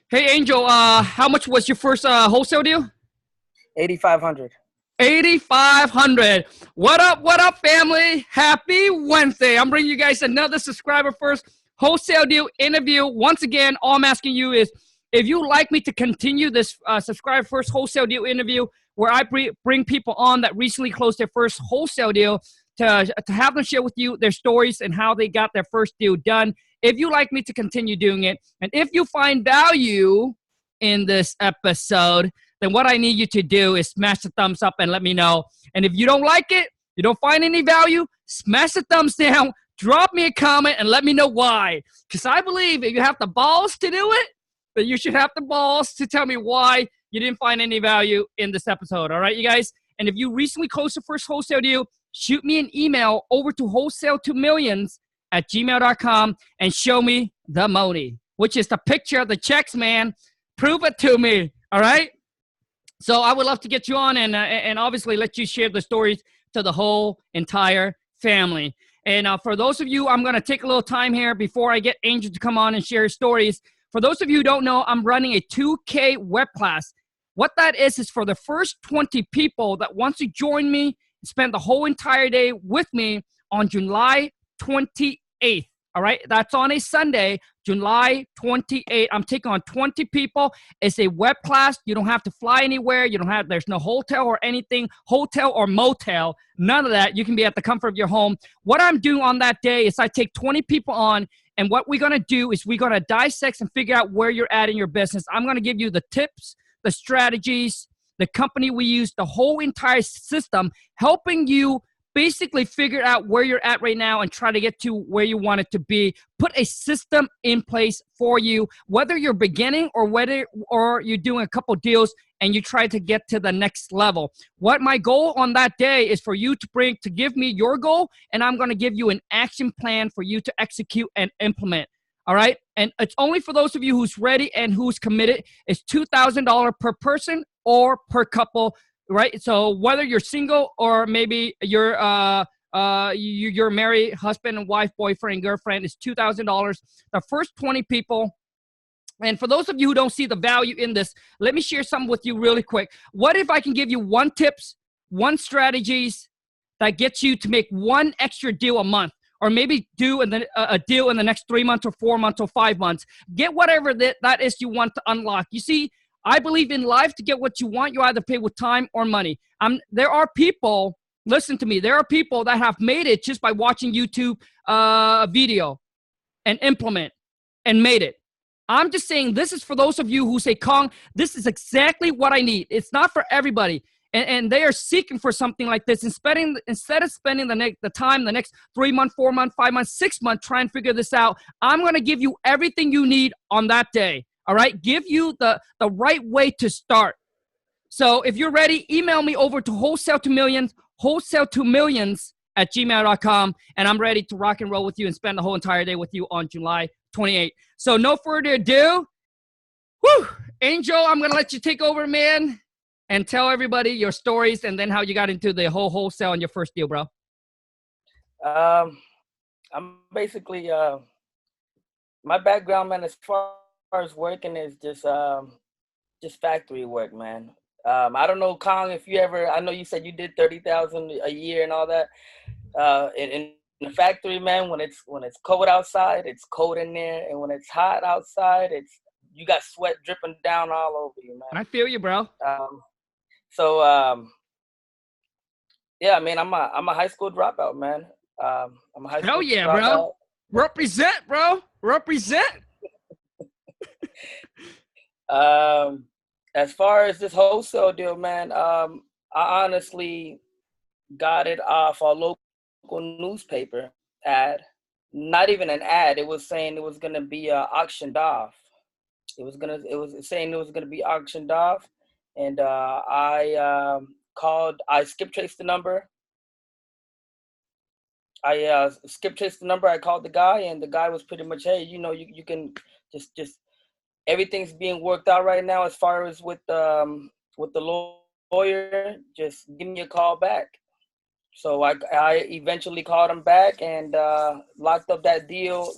Hey, Angel, how much was your first wholesale deal? 8,500. 8,500. What up, family? Happy Wednesday. I'm bringing you guys another subscriber first wholesale deal interview. Once again, all I'm asking you is if you like me to continue this subscriber first wholesale deal interview where I bring people on that recently closed their first wholesale deal to have them share with you their stories and how they got their first deal done. If you like me to continue doing it, and if you find value in this episode, then what I need you to do is smash the thumbs up and let me know. And if you don't like it, you don't find any value, smash the thumbs down, drop me a comment, and let me know why. Because I believe if you have the balls to do it, then you should have the balls to tell me why you didn't find any value in this episode. All right, you guys? And if you recently closed your first wholesale deal, shoot me an email over to wholesale2millions@gmail.com and show me the money, which is the picture of the checks, man. Prove it to me. All right? So I would love to get you on and obviously let you share the stories to the whole entire family. And for those of you, I'm going to take a little time here before I get Angel to come on and share his stories. For those of you who don't know, I'm running a 2K web class. What that is for the first 20 people that want to join me and spend the whole entire day with me on July 28th. All right, that's on a Sunday, July 28th. I'm taking on 20 people. It's a web class. You don't have to fly anywhere. There's no hotel or anything, hotel or motel, none of that. You can be at the comfort of your home. What I'm doing on that day is I take 20 people on, and what we're going to do is we're going to dissect and figure out where you're at in your business. I'm going to give you the tips, the strategies, the company we use, the whole entire system, helping you basically figure out where you're at right now and try to get to where you want it to be. Put a system in place for you, whether you're beginning or you're doing a couple deals and you try to get to the next level. What my goal on that day is for you to give me your goal, and I'm going to give you an action plan for you to execute and implement. All right? And it's only for those of you who's ready and who's committed. It's $2,000 per person or per couple. Right, so whether you're single or maybe you're married, husband and wife, boyfriend, girlfriend, it's $2,000. The first 20 people. And for those of you who don't see the value in this, let me share something with you really quick. What if I can give you one tips, one strategies that gets you to make one extra deal a month, or maybe do a deal in the next 3 months or 4 months or 5 months? Get whatever that is you want to unlock. You see, I believe in life, to get what you want, you either pay with time or money. There are people, listen to me, there are people that have made it just by watching YouTube video and implement and made it. I'm just saying this is for those of you who say, Khang, this is exactly what I need. It's not for everybody. And they are seeking for something like this. Instead of spending the time, the next 3 months, 4 months, 5 months, 6 months, try and figure this out, I'm going to give you everything you need on that day. All right, give you the right way to start. So if you're ready, email me over to wholesale2millions@gmail.com, and I'm ready to rock and roll with you and spend the whole entire day with you on July 28th. So no further ado, Angel, I'm gonna let you take over, man, and tell everybody your stories and then how you got into the whole wholesale on your first deal, bro. I'm basically my background, man, as far as working is just factory work, man. I don't know, Khang, if you ever, I know you said you did 30,000 a year and all that. In the factory, man, when it's cold outside, it's cold in there, and when it's hot outside, you got sweat dripping down all over you, man. I feel you, bro. Yeah, I mean, I'm a high school dropout, man. I'm a high school Hell yeah, dropout. bro. Represent, bro. Represent. As far as this wholesale deal, man, I honestly got it off a local newspaper ad. Not even an ad. It was saying it was gonna be auctioned off. It was saying it was gonna be auctioned off, and I called. I skip traced the number. I called the guy, and the guy was pretty much, hey, you can just everything's being worked out right now as far as with the lawyer. Just give me a call back. So I eventually called him back and locked up that deal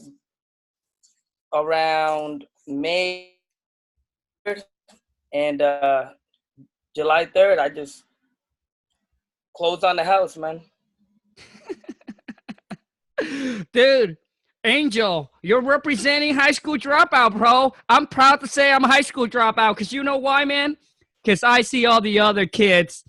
around May and July 3rd, I just closed on the house, man. Dude, Angel, you're representing high school dropout, bro. I'm proud to say I'm a high school dropout because you know why, man? Because I see all the other kids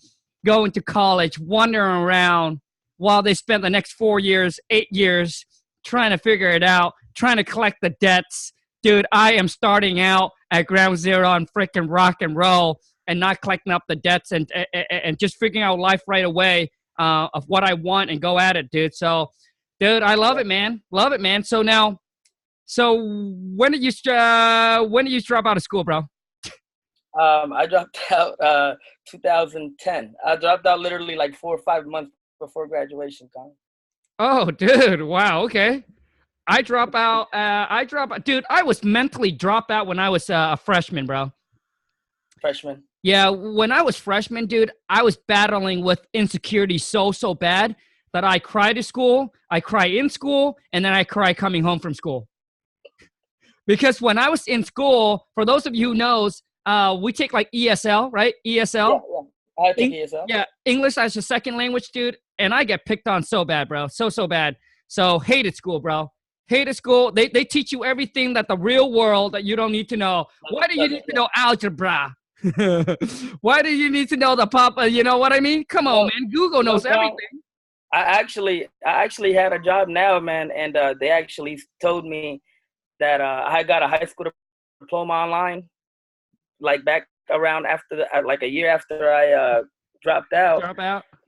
going to college, wandering around while they spend the next 4 years, 8 years trying to figure it out, trying to collect the debts. Dude, I am starting out at ground zero on freaking rock and roll and not collecting up the debts and just figuring out life right away of what I want and go at it, dude. So, dude, I love it, man. Love it, man. So now, when did you drop out of school, bro? I dropped out 2010. I dropped out literally like 4 or 5 months before graduation, Khang. Oh, dude. Wow. Okay. I drop out. Dude, I was mentally dropped out when I was a freshman, bro. Freshman. Yeah, when I was freshman, dude, I was battling with insecurity so bad that I cry to school, I cry in school, and then I cry coming home from school. Because when I was in school, for those of you who knows, we take like ESL, right? ESL. Yeah. I take ESL. Yeah, English as a second language, dude. And I get picked on so bad, bro. So bad. So hated school, bro. Hated school. They teach you everything that the real world that you don't need to know. Why do you need to know algebra? Why do you need to know the papa? You know what I mean? Come on, man. Google knows everything. I actually had a job now, man, and they actually told me that I got a high school diploma online, like back around after like a year after I dropped out.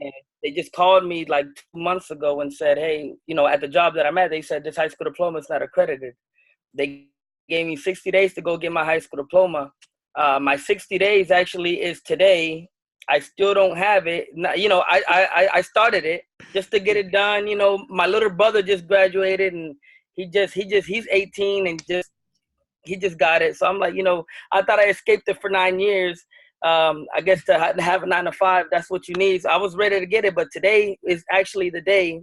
And they just called me like 2 months ago and said, hey, you know, at the job that I'm at, they said this high school diploma is not accredited. They gave me 60 days to go get my high school diploma. My 60 days actually is today. I still don't have it. You know, I started it just to get it done. You know, my little brother just graduated and he's 18 and he just got it. So I'm like, you know, I thought I escaped it for 9 years. I guess to have a 9 to 5, that's what you need. So I was ready to get it, but today is actually the day.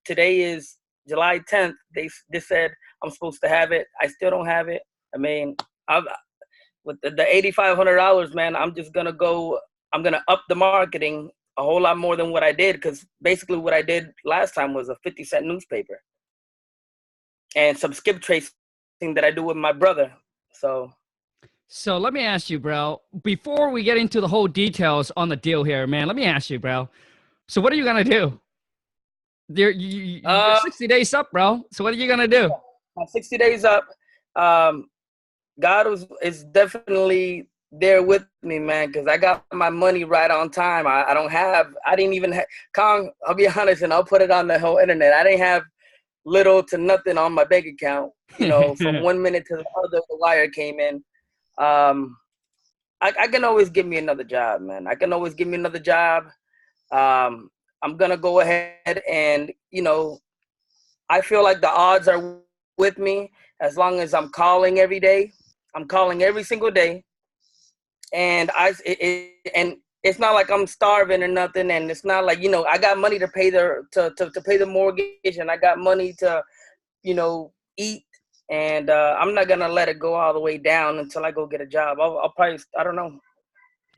Today is July 10th. They said I'm supposed to have it. I still don't have it. I mean, with the $8,500, man, I'm gonna up the marketing a whole lot more than what I did, because basically what I did last time was a 50-cent newspaper and some skip tracing that I do with my brother. So let me ask you, bro, before we get into the whole details on the deal here, man, let me ask you, bro. So what are you going to do? You're 60 days up, bro. So what are you going to do? My 60 days up. God is definitely there with me, man, because I got my money right on time. I didn't even have, Khang, I'll be honest, and I'll put it on the whole internet. I didn't have little to nothing on my bank account. You know, from 1 minute to the other, the wire came in. I can always give me another job, man. I can always give me another job. I'm going to go ahead and, you know, I feel like the odds are with me as long as I'm calling every day. I'm calling every single day. And and it's not like I'm starving or nothing. And it's not like, you know, I got money to pay to pay the mortgage, and I got money to, you know, eat. And I'm not going to let it go all the way down until I go get a job. I'll probably, I don't know.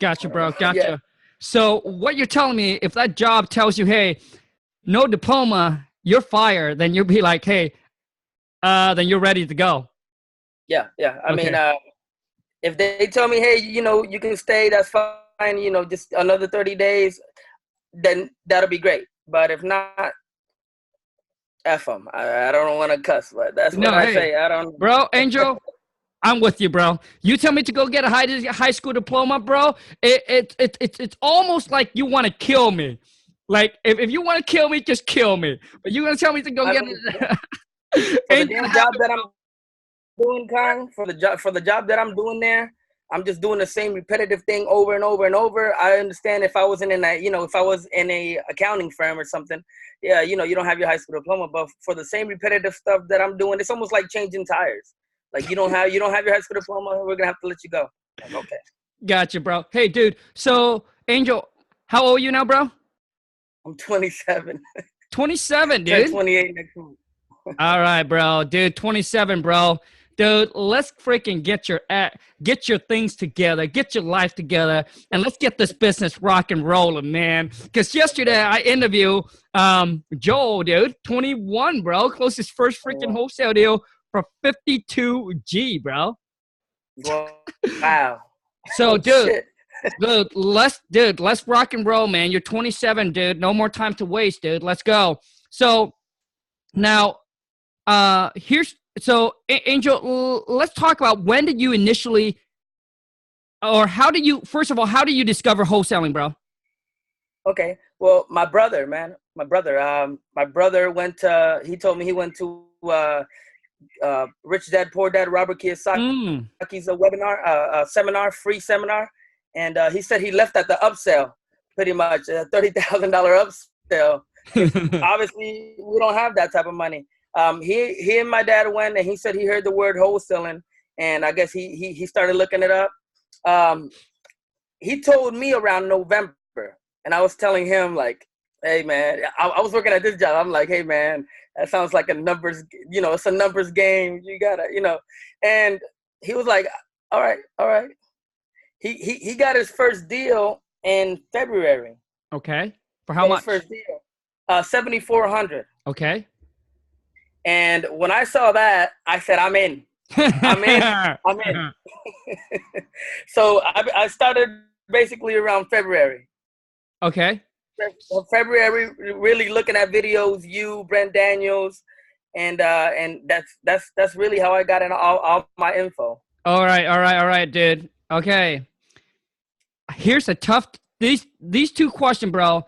Gotcha, bro. Gotcha. Yeah. So what you're telling me, if that job tells you, hey, no diploma, you're fired, then you'll be like, hey, then you're ready to go. Yeah. I mean, if they tell me, hey, you know, you can stay, that's fine. You know, just another 30 days, then that'll be great. But if not, F them. I don't want to cuss, but that's what I say. I don't. Bro, Angel, I'm with you, bro. You tell me to go get a high school diploma, bro. It's almost like you want to kill me. Like, if you want to kill me, just kill me. But you're going to tell me to go get it. For the damn job that I'm doing, Khang, for the job that I'm doing there, I'm just doing the same repetitive thing over and over and over. I understand if I wasn't in that, you know, if I was in a accounting firm or something, yeah, you know, you don't have your high school diploma, but for the same repetitive stuff that I'm doing, it's almost like changing tires. Like you don't have your high school diploma, we're gonna have to let you go. Like, okay. Gotcha, bro. Hey, dude. So, Angel, how old are you now, bro? I'm 27. 27, dude. 28 next month. All right, bro. Dude, 27, bro. dude, let's freaking get your things together, get your life together, and let's get this business rock and rolling, man. Because yesterday I interviewed Joel, dude, 21, bro, closed his first freaking wholesale deal for 52G, bro. Wow. So, dude. Shit. Let's rock and roll, man. You're 27, dude. No more time to waste, dude. Let's go. So now, Angel, let's talk about when did you initially, or first of all, how did you discover wholesaling, bro? Okay. Well, my brother he told me he went to Rich Dad Poor Dad Robert Kiyosaki's a seminar, free seminar. And he said he left at the upsell, pretty much a $30,000 upsell. Obviously, we don't have that type of money. He and my dad went, and he said he heard the word wholesaling, and I guess he started looking it up. He told me around November, and I was telling him like, "Hey man, I was working at this job. I'm like, hey man, that sounds like a numbers, it's a numbers game. You gotta, And he was like, all right. He got his first deal in February. Okay. For how much? His first deal, 7,400. Okay. And when I saw that, I said, I'm in. I'm in. So I started basically around February. Okay. February, really looking at videos, Brent Daniels, and that's really how I got in all my info. All right, dude. Okay. Here's a tough, these two questions, bro.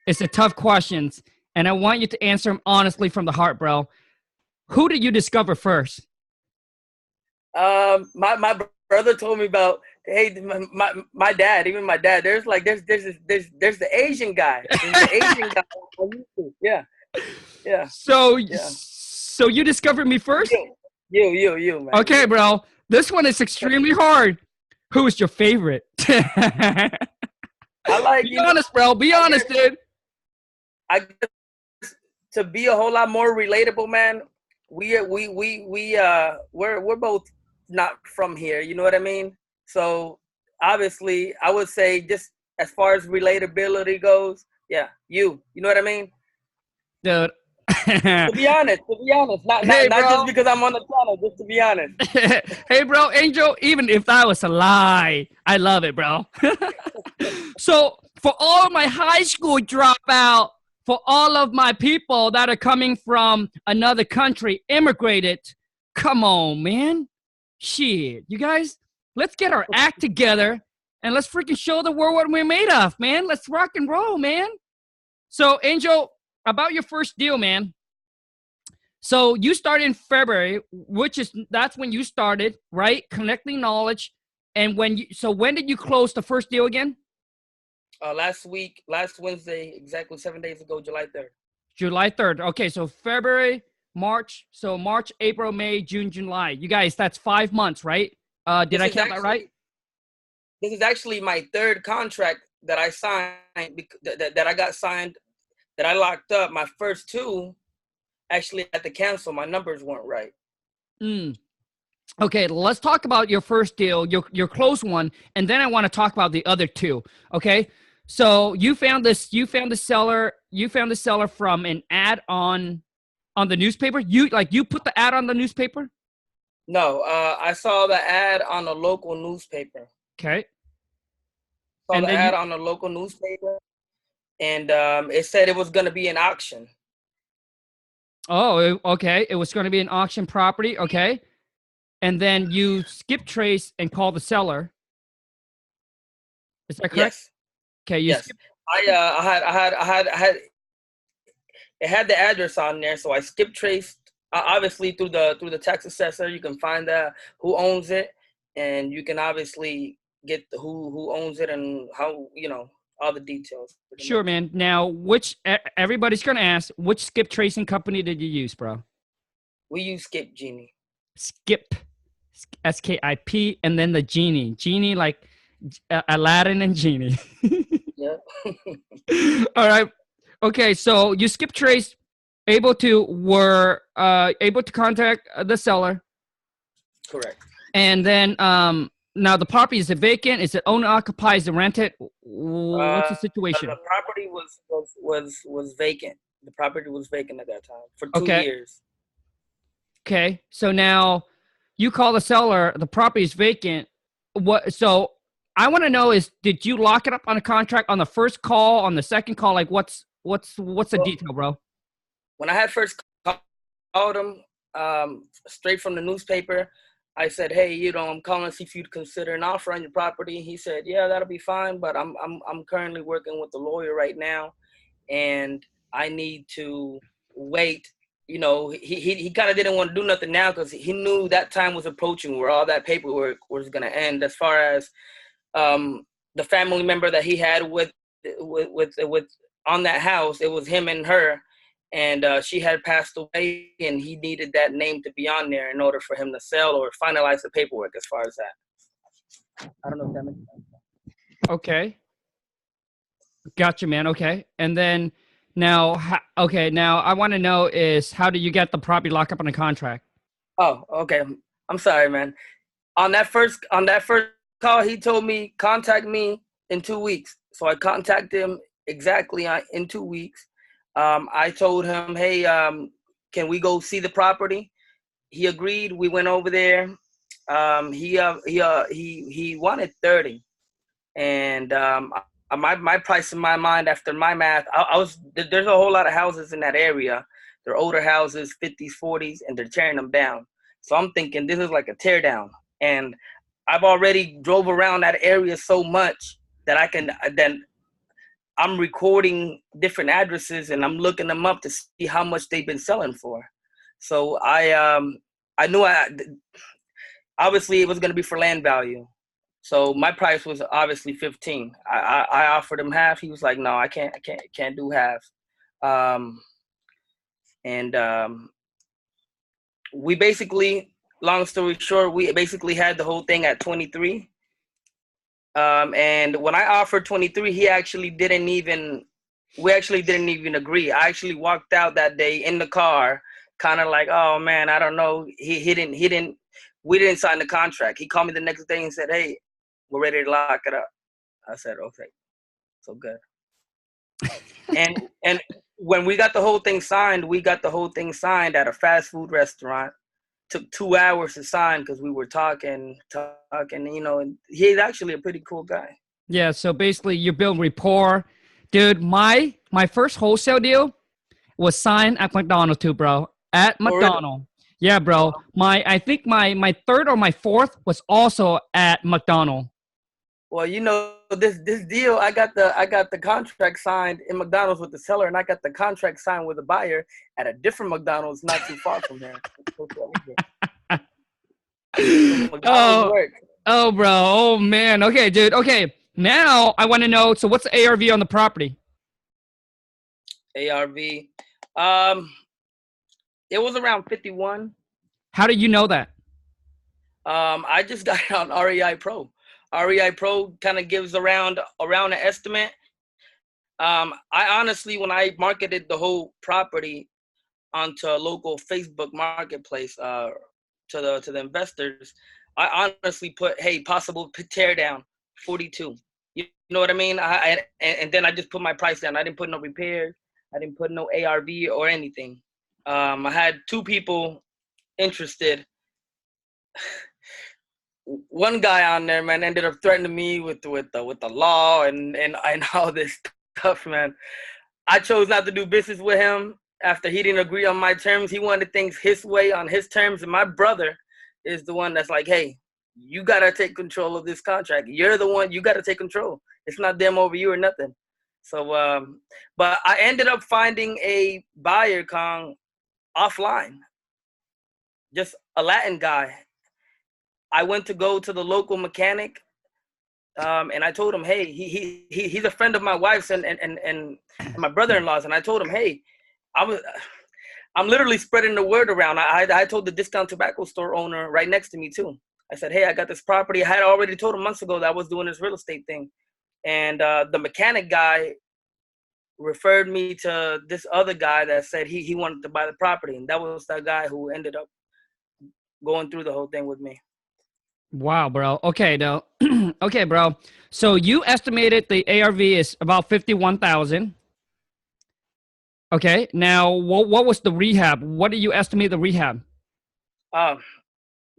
It's a tough questions, and I want you to answer them honestly from the heart, bro. Who did you discover first? My brother told me about, hey, my dad, even my dad, there's the Asian guy. There's the Asian guy on YouTube. Yeah. So you discovered me first? You, man. Okay, bro. This one is extremely hard. Who is your favorite? I like. Be honest, bro. Be honest, dude. I guess to be a whole lot more relatable, man. We're both not from here. You know what I mean? So obviously, I would say just as far as relatability goes, yeah, you know what I mean, dude. to be honest, not just because I'm on the channel, just to be honest. Hey, bro, Angel, even if that was a lie, I love it, bro. So for all of my high school dropout, for all of my people that are coming from another country, immigrated, come on, man. Shit, you guys, let's get our act together and let's freaking show the world what we're made of, man. Let's rock and roll, man. So, Angel, about your first deal, man. So you started in February, that's when you started, right? Connecting knowledge. And when did you close the first deal again? Last Wednesday, exactly 7 days ago, July 3rd. July 3rd. Okay, so February, March. So March, April, May, June, July. You guys, that's 5 months, right? Did I count that right? This is actually my third contract that I signed, that I got signed, that I locked up. My first two actually had to cancel. My numbers weren't right. Okay, let's talk about your first deal, your close one, and then I want to talk about the other two. Okay, so you found the seller from an ad on the newspaper. You put the ad on the newspaper? No, I saw the ad on a local newspaper. Okay. Saw the ad on a local newspaper, and it said it was going to be an auction. Oh, okay. It was going to be an auction property. Okay. And then you skip trace and call the seller. Is that correct? Yes. Okay. Yes. I had it had the address on there, so I skip traced. Obviously, through the tax assessor, you can find who owns it, and you can obviously get who owns it and how, all the details. Sure, man. Now, everybody's gonna ask, which skip tracing company did you use, bro? We use Skip Genie. Skip, SKIP, and then the Genie. Genie, like Aladdin and Genie. Yeah. All right. Okay, so you skip trace, were able to contact the seller. Correct. And then now the property, is it vacant? Is it owner occupied? Is it rented? What's the situation? The property was vacant. The property was vacant at that time for 2 Okay. years. Okay. So now you call the seller, the property is vacant. What? So I want to know is, did you lock it up on a contract on the first call, on the second call? Like what's the Well, detail, bro? when I had first called him, straight from the newspaper, I said, "Hey, I'm calling to see if you'd consider an offer on your property." He said, "Yeah, that'll be fine, but I'm currently working with the lawyer right now, and I need to wait." He kind of didn't want to do nothing now because he knew that time was approaching where all that paperwork was going to end. As far as the family member that he had with on that house, it was him and her, and she had passed away, and he needed that name to be on there in order for him to sell or finalize the paperwork. As far as that, I don't know if that makes sense. Okay. Gotcha, man. Okay. And then now, now I want to know is, how do you get the property locked up on a contract? Oh, okay. I'm sorry, man. On that first call, he told me contact me in 2 weeks. So I contacted him exactly in 2 weeks. I told him, "Hey, can we go see the property?" He agreed. We went over there. He wanted 30, and my price in my mind, after my math, there's a whole lot of houses in that area. They're older houses, 50s, 40s, and they're tearing them down. So I'm thinking this is like a tear down. And I've already drove around that area so much that I'm recording different addresses and I'm looking them up to see how much they've been selling for. So I knew obviously it was going to be for land value. So my price was obviously 15. I offered him half. He was like, "No, I can't do half." And we basically, long story short, we basically had the whole thing at 23. And when I offered 23, we actually didn't even agree. I actually walked out that day in the car, kind of like, "Oh man, I don't know." We didn't sign the contract. He called me the next day and said, "Hey, we're ready to lock it up." I said, "Okay, so good." And when we got the whole thing signed, at a fast food restaurant. Took 2 hours to sign because we were talking. And he's actually a pretty cool guy. Yeah. So basically, you build rapport, dude. My first wholesale deal was signed at McDonald's too, bro. At Oh, really? McDonald's. Yeah, bro. I think my third or my fourth was also at McDonald's. Well, this deal, I got the contract signed in McDonald's with the seller, and I got the contract signed with the buyer at a different McDonald's not too far from here. McDonald's Oh, work. oh, bro. Oh, man. Okay, dude. Okay. Now I want to know. So, what's the ARV on the property? ARV. It was around 51. How do you know that? I just got it on REI Pro. REI Pro kind of gives around an estimate. I honestly, when I marketed the whole property onto a local Facebook marketplace, to the investors, I honestly put, "Hey, possible tear down, 42." You know what I mean? And then I just put my price down. I didn't put no repairs. I didn't put no ARV or anything. I had 2 people interested. One guy on there, man, ended up threatening me with the law and all this stuff, man. I chose not to do business with him after he didn't agree on my terms. He wanted things his way, on his terms, and my brother is the one that's like, "Hey, you gotta take control of this contract. You're the one. You gotta take control. It's not them over you or nothing." So, but I ended up finding a buyer, Khang, offline, just a Latin guy. I went to go to the local mechanic, and I told him, "Hey, he's a friend of my wife's and my brother-in-law's," and I told him, "Hey, I'm literally spreading the word around." I told the discount tobacco store owner right next to me too. I said, "Hey, I got this property." I had already told him months ago that I was doing this real estate thing, and the mechanic guy referred me to this other guy that said he wanted to buy the property, and that was that guy who ended up going through the whole thing with me. Wow, bro. Okay, now, okay, bro. So you estimated the ARV is about 51,000. Okay. Now, what was the rehab? What do you estimate the rehab? Um,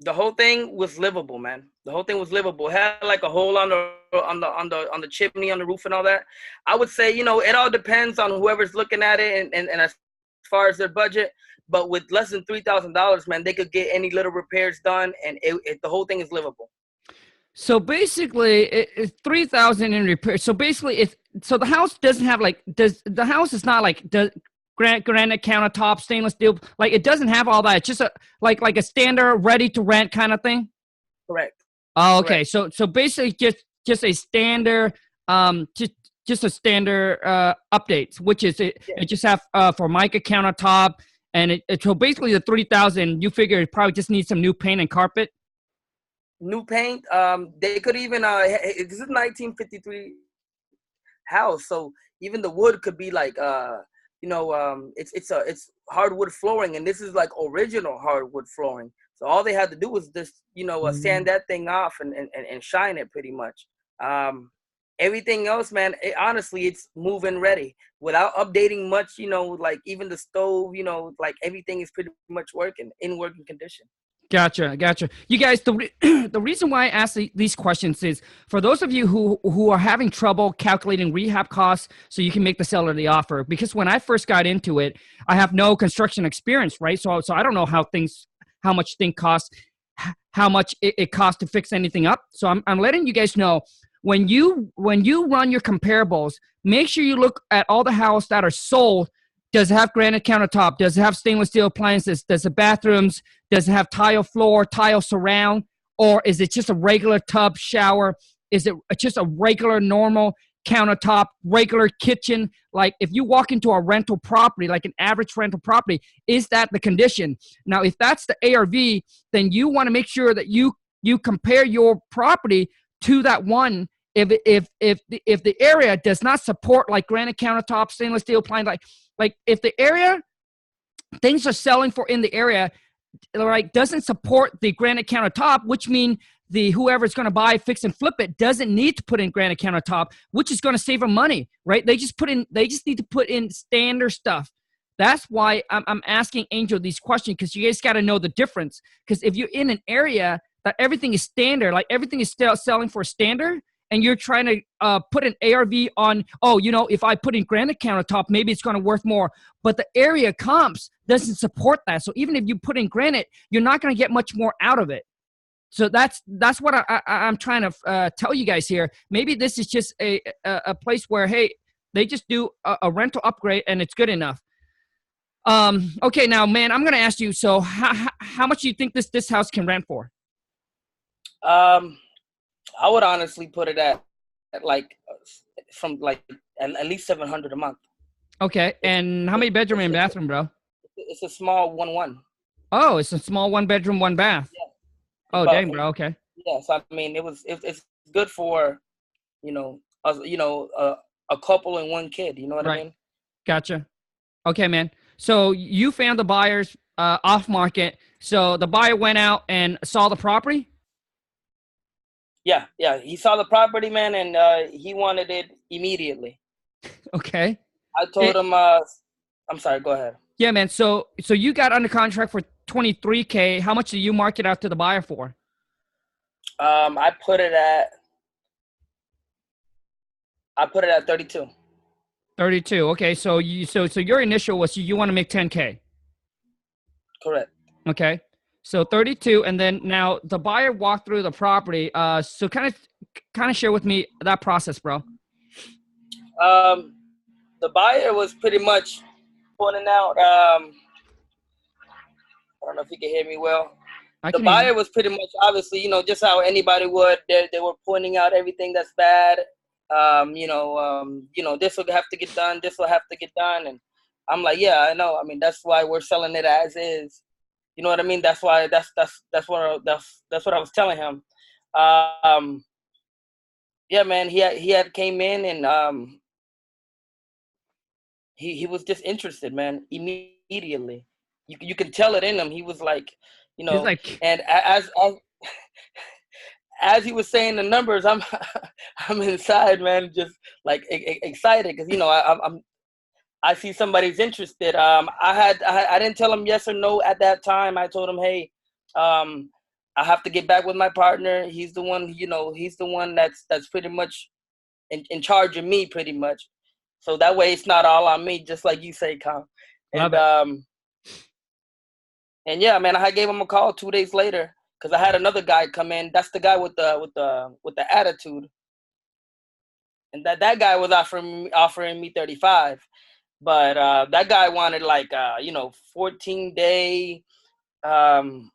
the whole thing was livable, man. The whole thing was livable. It had like a hole on the chimney, on the roof, and all that. I would say, it all depends on whoever's looking at it, and as far as their budget. But with less than $3,000, man, they could get any little repairs done, and the whole thing is livable. So basically, it's 3,000 in repair. So basically, so the house doesn't have the house is not like granite countertop, stainless steel. Like it doesn't have all that. It's just like a standard ready to rent kind of thing. Correct. Oh, okay. Correct. So basically, just a standard just a standard updates, which is it just have Formica countertop, and so basically the 3,000. You figure it probably just needs some new paint and carpet. New paint. They could even this is 1953 house, so even the wood could be like it's hardwood flooring, and this is like original hardwood flooring. So all they had to do was just sand that thing off and shine it pretty much. Everything else, man, honestly, it's move-in ready without updating much. Like even the stove, like everything is pretty much in working condition. Gotcha. You guys, the reason why I ask these questions is for those of you who are having trouble calculating rehab costs so you can make the seller the offer. Because when I first got into it, I have no construction experience, right? So I don't know how much things cost, how much it costs to fix anything up. So I'm letting you guys know when you run your comparables, make sure you look at all the houses that are sold. Does it have granite countertop? Does it have stainless steel appliances? Does the bathrooms, does it have tile floor, tile surround? Or is it just a regular tub shower? Is it just a regular normal countertop, regular kitchen? Like if you walk into a rental property, like an average rental property, is that the condition? Now, if that's the ARV, then you want to make sure that you compare your property to that one. If the area does not support like granite countertop, stainless steel appliance, like if the area things are selling for in the area like doesn't support the granite countertop, which means the whoever's going to buy, fix, and flip it doesn't need to put in granite countertop, which is going to save them money, right? They just need to put in standard stuff. That's why I'm asking Angel these questions, because you guys got to know the difference. Because if you're in an area that everything is standard, like everything is still selling for standard, and you're trying to put an ARV on, if I put in granite countertop, maybe it's going to worth more. But the area comps doesn't support that. So even if you put in granite, you're not going to get much more out of it. So that's what I'm trying to tell you guys here. Maybe this is just a place where, hey, they just do a rental upgrade and it's good enough. Okay, now, man, I'm going to ask you, so how much do you think this house can rent for? I would honestly put it at like from like at least $700 a month. Okay, and how many bedroom and bathroom, bro? It's a small 1-1. Oh, it's a small 1 bedroom, 1 bath. Yeah. Oh, dang, bro. Okay. Yeah, so I mean, it's good for a couple and 1 kid. You know what I mean? Gotcha. Okay, man. So you found the buyers off market. So the buyer went out and saw the property? Yeah. He saw the property, man, and he wanted it immediately. Okay. I told him. I'm sorry. Go ahead. Yeah, man. So you got under contract for $23K. How much did you mark it out to the buyer for? I put it at 32. 32. Okay. So your initial was you want to make 10K. Correct. Okay. So 32, and then now the buyer walked through the property. So kind of share with me that process, bro. The buyer was pretty much pointing out. I don't know if you can hear me well. The buyer was pretty much, obviously, just how anybody would. They were pointing out everything that's bad. This will have to get done. This will have to get done. And I'm like, yeah, I know. I mean, that's why we're selling it as is. You know what I mean? That's why. That's what I was telling him. Yeah, man. He had came in and he was just interested, man. Immediately, you can tell it in him. He was like, you He's know. like, And as he was saying the numbers, I'm I'm inside, man, just like excited because, you know, I see somebody's interested. I didn't tell him yes or no at that time. I told him, hey, I have to get back with my partner. He's the one, you know, he's the one that's pretty much in charge of me, pretty much. So that way it's not all on me, just like you say, Khang. love And it. and yeah, man, I gave him a call 2 days later because I had another guy come in. That's the guy with the attitude, and that guy was offering me 35, but that guy wanted like 14-day. Um,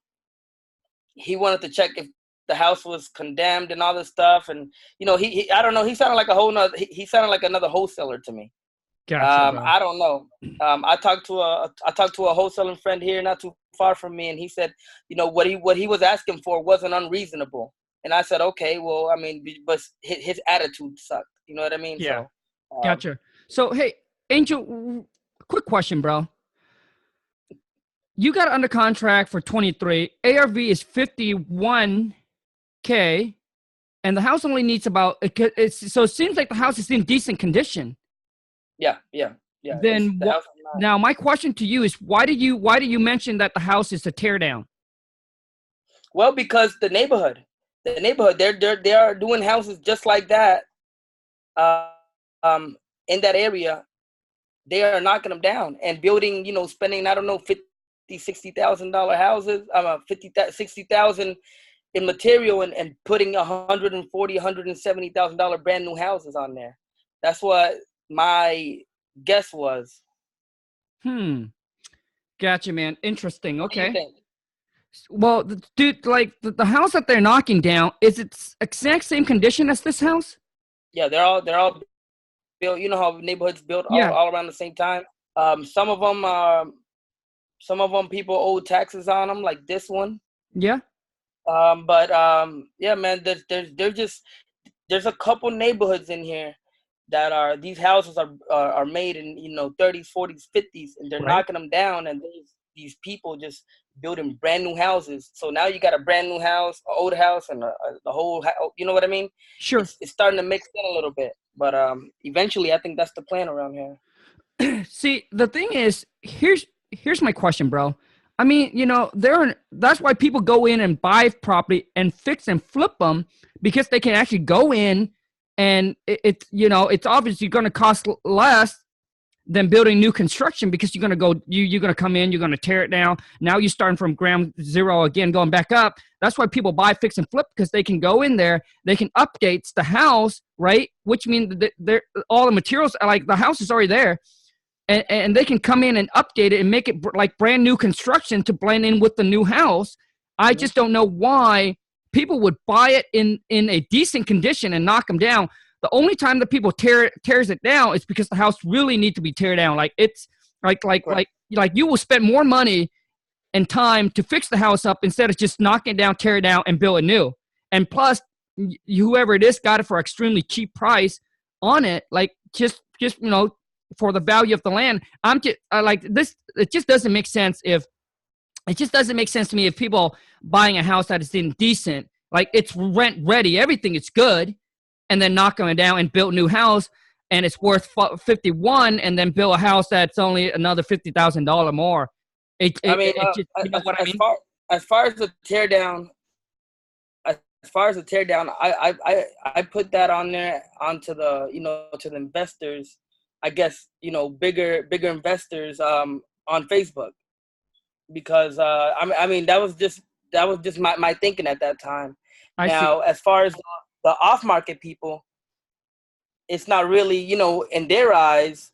he wanted to check if the house was condemned and all this stuff, and you know, he I don't know. He sounded like a whole nother. He sounded like another wholesaler to me. Gotcha, bro. I don't know. I talked to a wholesaling friend here, not too far from me, and he said, you know, what he was asking for wasn't unreasonable. And I said, okay, well, I mean, but his attitude sucked. You know what I mean? Yeah. So, Gotcha. So, hey, Angel, quick question, bro. You got under contract for 23. ARV is 51K, and the house only needs about. So it seems like the house is in decent condition. yeah. Then The house is not. now my question to you is why do you mention that the house is a tear down? Well, because the neighborhood, they are doing houses just like that. Uh, in that area, they are knocking them down and building, you know, spending, I don't know, $50,000-$60,000 houses, 60,000 in material and putting $170,000 brand new houses on there. That's what my guess was. Gotcha, man. Interesting. What do you Okay. think? Well, dude, like the house that they're knocking down, is it exact same condition as this house? Yeah, they're all built. You know how neighborhoods built Yeah. all around the same time. Some of them people owe taxes on them, like this one. Yeah. But yeah, man, there's a couple neighborhoods in here that are these houses are made in, you know, 30s, 40s, 50s, and they're Right. knocking them down, and these people just building brand new houses. So now you got a brand new house, an old house, and the whole you know what I mean? Sure. It's starting to mix in a little bit, but eventually I think that's the plan around here. See, the thing is, here's my question, bro. I mean, you know, that's why people go in and buy property and fix and flip them because they can actually go in and it's you know, it's obviously going to cost less than building new construction because you're going to come in, you're going to tear it down. Now you're starting from ground zero again, going back up. That's why people buy, fix, and flip because they can go in there, they can update the house, right? Which means that they're all the materials, like the house is already there. And they can come in and update it and make it like brand new construction to blend in with the new house. I just don't know why people would buy it in a decent condition and knock them down. The only time that people tears it down is because the house really needs to be tear down. Like it's like you will spend more money and time to fix the house up instead of just knocking it down, tear it down, and build it new. And plus, whoever it is got it for extremely cheap price on it. Like just you know, for the value of the land. I'm just like this. It just doesn't make sense to me if people buying a house that is indecent, like it's rent ready, everything is good, and then knocking it down and build a new house, and it's worth 51, and then build a house that's only another $50,000 more. It just, you know what I mean? As far as the tear down, I put that on there onto the, you know, to the investors. I guess, you know, bigger investors on Facebook, because I mean that was just my thinking at that time. I see. Now, as far as the off market people, it's not really, you know, in their eyes,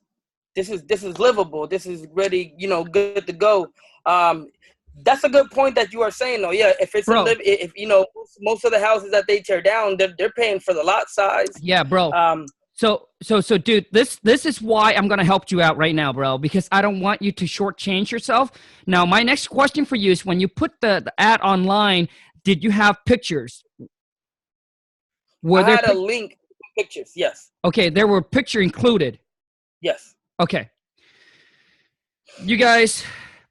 this is livable. This is ready, you know, good to go. That's a good point that you are saying, though. Yeah, if it's Bro. if you know, most of the houses that they tear down, they're paying for the lot size. Yeah, bro. So, dude, this is why I'm gonna help you out right now, bro, because I don't want you to shortchange yourself. Now, my next question for you is: when you put the ad online, did you have pictures? I had a link to pictures. Yes. Okay, there were picture included. Yes. Okay. You guys,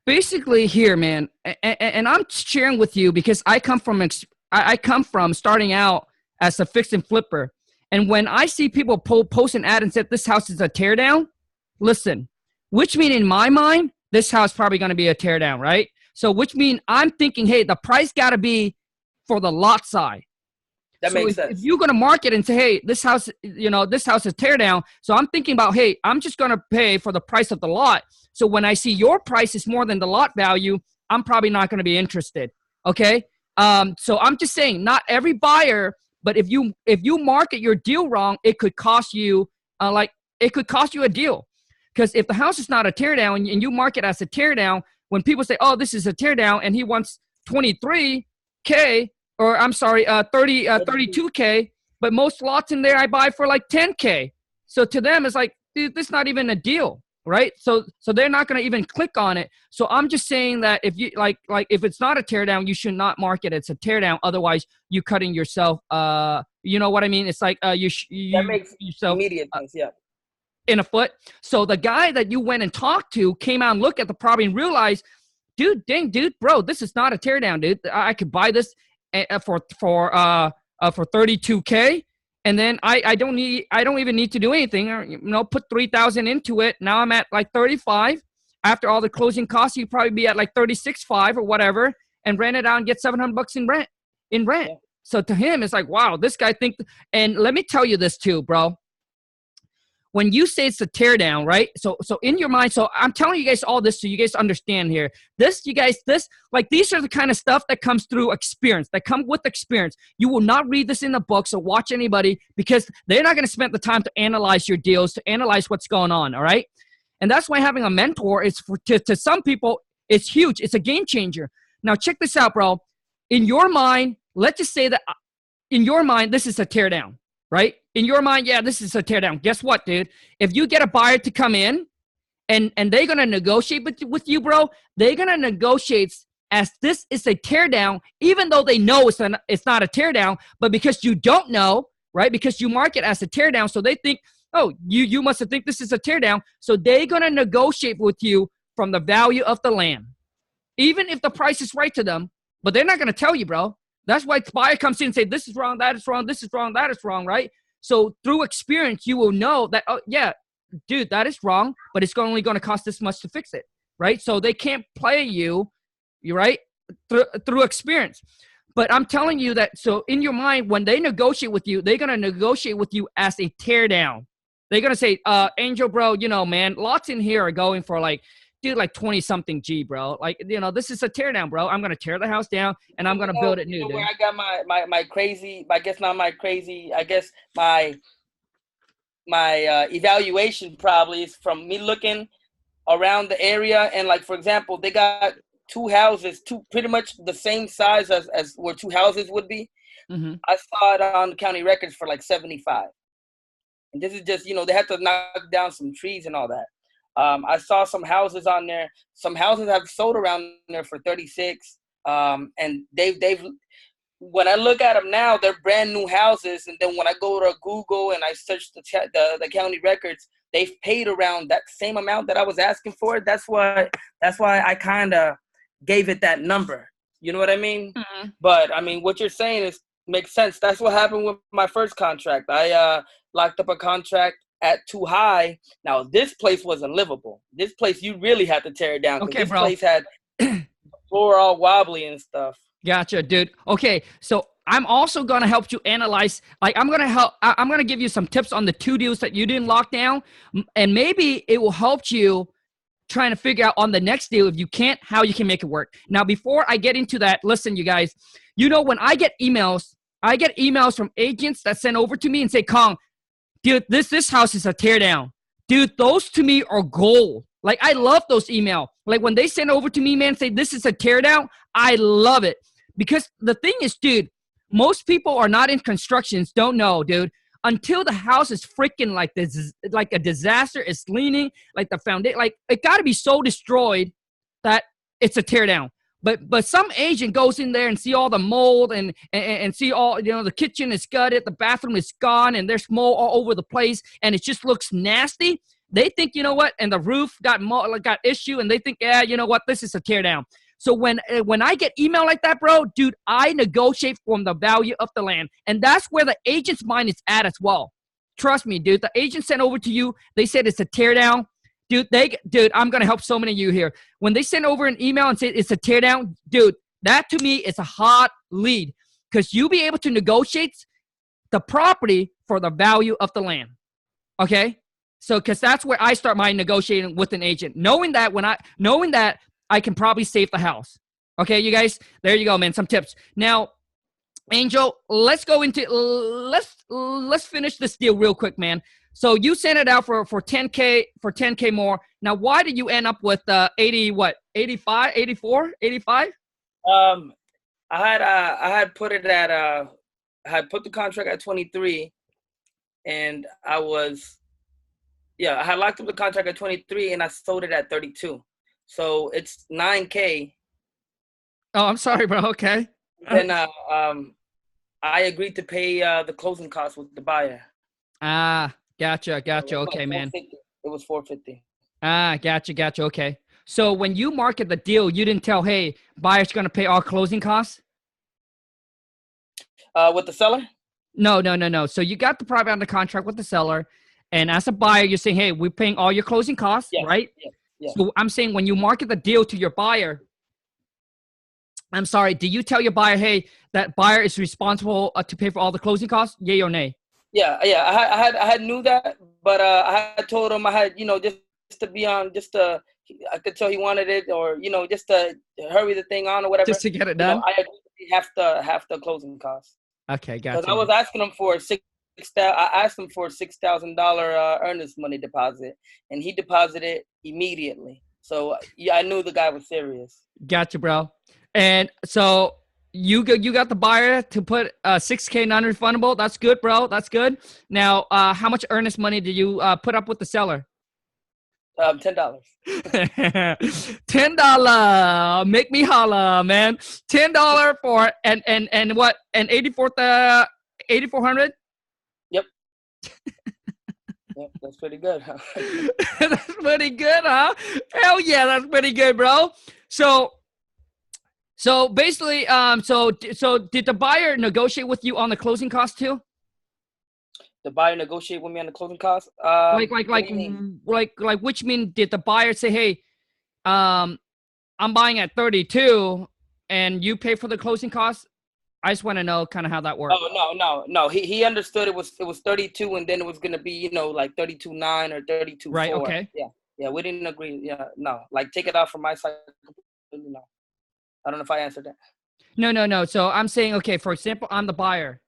basically here, man, and I'm sharing with you because I come from I come from starting out as a fix and flipper, and when I see people post an ad and said this house is a tear down, listen, which mean in my mind this house probably going to be a tear down, right? So which mean I'm thinking, hey, the price got to be for the lot size. That So makes if sense. you're going to market and say, hey, this house, this house is tear down. So I'm thinking about, hey, I'm just going to pay for the price of the lot. So when I see your price is more than the lot value, I'm probably not going to be interested. Okay. So I'm just saying, not every buyer, but if you market your deal wrong, it could cost you it could cost you a deal. Because if the house is not a tear down and you market as a tear down, when people say, oh, this is a tear down and he wants 23K, or I'm sorry, 32K, but most lots in there I buy for like 10K. So to them, it's like, dude, this is not even a deal, right? So they're not going to even click on it. So I'm just saying that if you like if it's not a tear down, you should not market it's a tear down. Otherwise, you cutting yourself. You know what I mean? It's like you That makes yourself immediate sense. Yeah. in a foot. So the guy that you went and talked to came out and looked at the property and realized, dude, bro, this is not a tear down, dude. I could buy this for 32K, and then I don't even need to do anything. Put 3,000 into it. Now I'm at like 35. After all the closing costs, you'd probably be at like 36.5 or whatever, and rent it out and get $700 in rent. Yeah. So to him, it's like, wow, this guy thinks. And let me tell you this too, bro. When you say it's a tear down, right? So in your mind, so I'm telling you guys all this so you guys understand here. These are the kind of stuff that comes through experience, that come with experience. You will not read this in the books or watch anybody because they're not going to spend the time to analyze your deals, to analyze what's going on, all right? And that's why having a mentor is to some people, it's huge. It's a game changer. Now, check this out, bro. In your mind, let's just say that in your mind, this is a tear down. Right? In your mind, yeah, this is a tear down. Guess what, dude? If you get a buyer to come in and they're going to negotiate with you, bro, they're going to negotiate as this is a tear down, even though they know it's not a tear down, but because you don't know, right? Because you market as a tear down, so they think, oh, you must have think this is a tear down. So they're going to negotiate with you from the value of the land, even if the price is right to them, but they're not going to tell you, bro. That's why the buyer comes in and say, this is wrong, that is wrong, this is wrong, that is wrong, right? So through experience, you will know that, oh, yeah, dude, that is wrong, but it's only going to cost this much to fix it, right? So they can't play you right, through experience. But I'm telling you that, so in your mind, when they negotiate with you, they're going to negotiate with you as a tear down. They're going to say, Angel, bro, man, lots in here are going for like 20-something G, bro. Like, this is a tear down, bro. I'm going to tear the house down and I'm going to build it new. Where I got my crazy, I guess not my crazy, I guess my evaluation probably is from me looking around the area. And like, for example, they got two houses, pretty much the same size as where two houses would be. Mm-hmm. I saw it on the county records for like 75. And this is just, they had to knock down some trees and all that. I saw some houses on there. Some houses have sold around there for 36. And they've when I look at them now, they're brand new houses. And then when I go to Google and I search the county records, they've paid around that same amount that I was asking for. That's why I kind of gave it that number. You know what I mean? Mm-hmm. But I mean, what you're saying makes sense. That's what happened with my first contract. I locked up a contract at too high. Now this place wasn't livable. This place you really had to tear it down. Okay, this place had the floor all wobbly and stuff. Gotcha, dude. Okay, so I'm also gonna help you analyze. Like I'm gonna give you some tips on the 2 deals that you didn't lock down, and maybe it will help you trying to figure out on the next deal, if you can't, how you can make it work. Now, before I get into that, listen, you guys. When I get emails from agents that send over to me and say, Khang, dude, this house is a tear down. Dude, those to me are gold. Like, I love those emails. Like, when they send over to me, man, say this is a tear down, I love it. Because the thing is, dude, most people are not in constructions, don't know, dude. Until the house is freaking like this, like a disaster, it's leaning, like the foundation, like it got to be so destroyed that it's a tear down. But some agent goes in there and see all the mold and see all, the kitchen is gutted, the bathroom is gone, and there's mold all over the place, and it just looks nasty. They think, you know what, and the roof got issue, and they think, yeah, you know what, this is a tear down. So when I get email like that, bro, dude, I negotiate from the value of the land. And that's where the agent's mind is at as well. Trust me, dude. The agent sent over to you, they said it's a tear down. Dude, I'm going to help so many of you here. When they send over an email and say it's a tear down, dude, that to me is a hot lead, because you'll be able to negotiate the property for the value of the land. Okay? So, because that's where I start my negotiating with an agent, knowing that I can probably save the house. Okay, you guys, there you go, man. Some tips. Now, Angel, let's go into let's finish this deal real quick, man. So you sent it out for 10K more. Now, why did you end up with 85? I had put it at I had put the contract at 23, and I had locked up the contract at 23, and I sold it at 32. So it's 9K. Oh, I'm sorry, bro. Okay. Then I agreed to pay the closing costs with the buyer. Ah, gotcha. So okay, man. It was 450. Ah, gotcha. Okay. So when you market the deal, you didn't tell, hey, buyer's going to pay all closing costs? With the seller? No. So you got the property under contract with the seller, and as a buyer, you're saying, hey, we're paying all your closing costs, right? Yeah. So I'm saying when you market the deal to your buyer, I'm sorry, do you tell your buyer, hey, that buyer is responsible to pay for all the closing costs? Yay or nay? Yeah. I had knew that, but I had told him I had, just to be on, I could tell he wanted it, or just to hurry the thing on or whatever. Just to get it done. I agreed to half the closing costs. Okay, gotcha. Because I was asking him for I asked him for $6,000 earnest money deposit, and he deposited immediately. So yeah, I knew the guy was serious. Gotcha, bro. And so you got the buyer to put $6K non-refundable. That's good, bro. That's good. Now, how much earnest money did you put up with the seller? $10. $10. Make me holla, man. $10 for and what? And 8,400? Yep. Yep, that's pretty good, huh? That's pretty good, huh? Hell yeah, that's pretty good, bro. So basically, so did the buyer negotiate with you on the closing costs too? The buyer negotiate with me on the closing costs? Which mean did the buyer say, hey, I'm buying at 32 and you pay for the closing costs? I just want to know kind of how that works. Oh, no. He understood it was 32, and then it was going to be, like 32.9 or 32.4. Right, okay. Yeah, we didn't agree. Yeah, no. Like, take it out from my side. No. I don't know if I answered that. No. So I'm saying, okay, for example, I'm the buyer.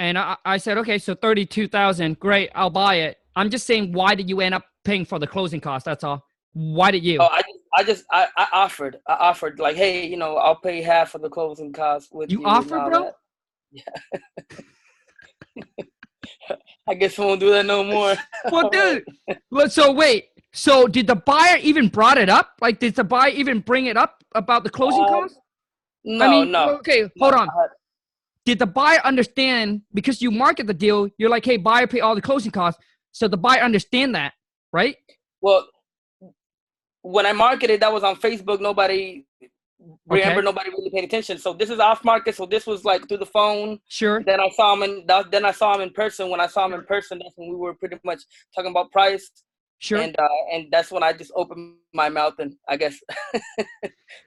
And I said, okay, so 32,000, great, I'll buy it. I'm just saying, why did you end up paying for the closing costs? That's all. Why did you? Oh, I offered like, hey, I'll pay half of the closing costs with you. You offered, bro? Yeah. I guess we won't do that no more. Well, dude. So wait. So did the buyer even brought it up? Like, did the buyer even bring it up about the closing costs? No. Okay, hold on. Did the buyer understand, because you market the deal, you're like, hey, buyer, pay all the closing costs. So the buyer understand that, right? Well, when I marketed, that was on Facebook. Nobody really paid attention. So this is off market. So this was like through the phone. Sure. Then I saw him in person. When I saw him in person, that's when we were pretty much talking about price. Sure. And that's when I just opened my mouth, and I guess.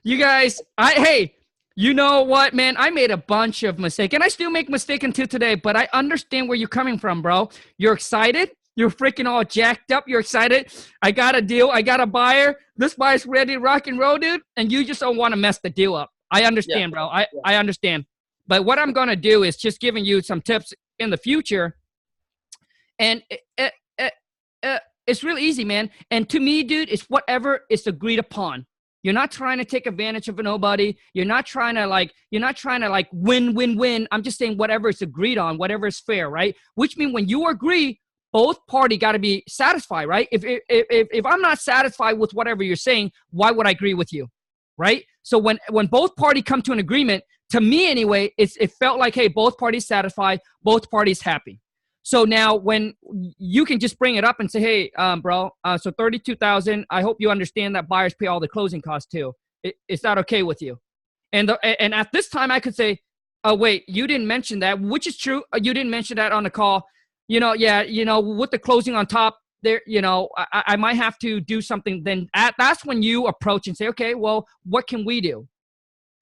You guys, hey. You know what, man? I made a bunch of mistakes, and I still make mistakes until today, but I understand where you're coming from, bro. You're excited. You're freaking all jacked up. You're excited. I got a deal. I got a buyer. This buyer's ready to rock and roll, dude, and you just don't want to mess the deal up. I understand, bro. I understand. But what I'm going to do is just giving you some tips in the future, and it's really easy, man. And to me, dude, it's whatever is agreed upon. You're not trying to take advantage of nobody. You're not trying to win. I'm just saying whatever is agreed on, whatever is fair, right? Which means when you agree, both parties got to be satisfied, right? If I'm not satisfied with whatever you're saying, why would I agree with you, right? So when both parties come to an agreement, to me anyway, it felt like, hey, both parties satisfied, both parties happy. So now when you can just bring it up and say, hey, bro, so 32,000, I hope you understand that buyers pay all the closing costs too. Is that okay with you? And at this time I could say, oh, wait, you didn't mention that, which is true. You didn't mention that on the call. Yeah, with the closing on top there, I might have to do something. Then that's when you approach and say, okay, well, what can we do?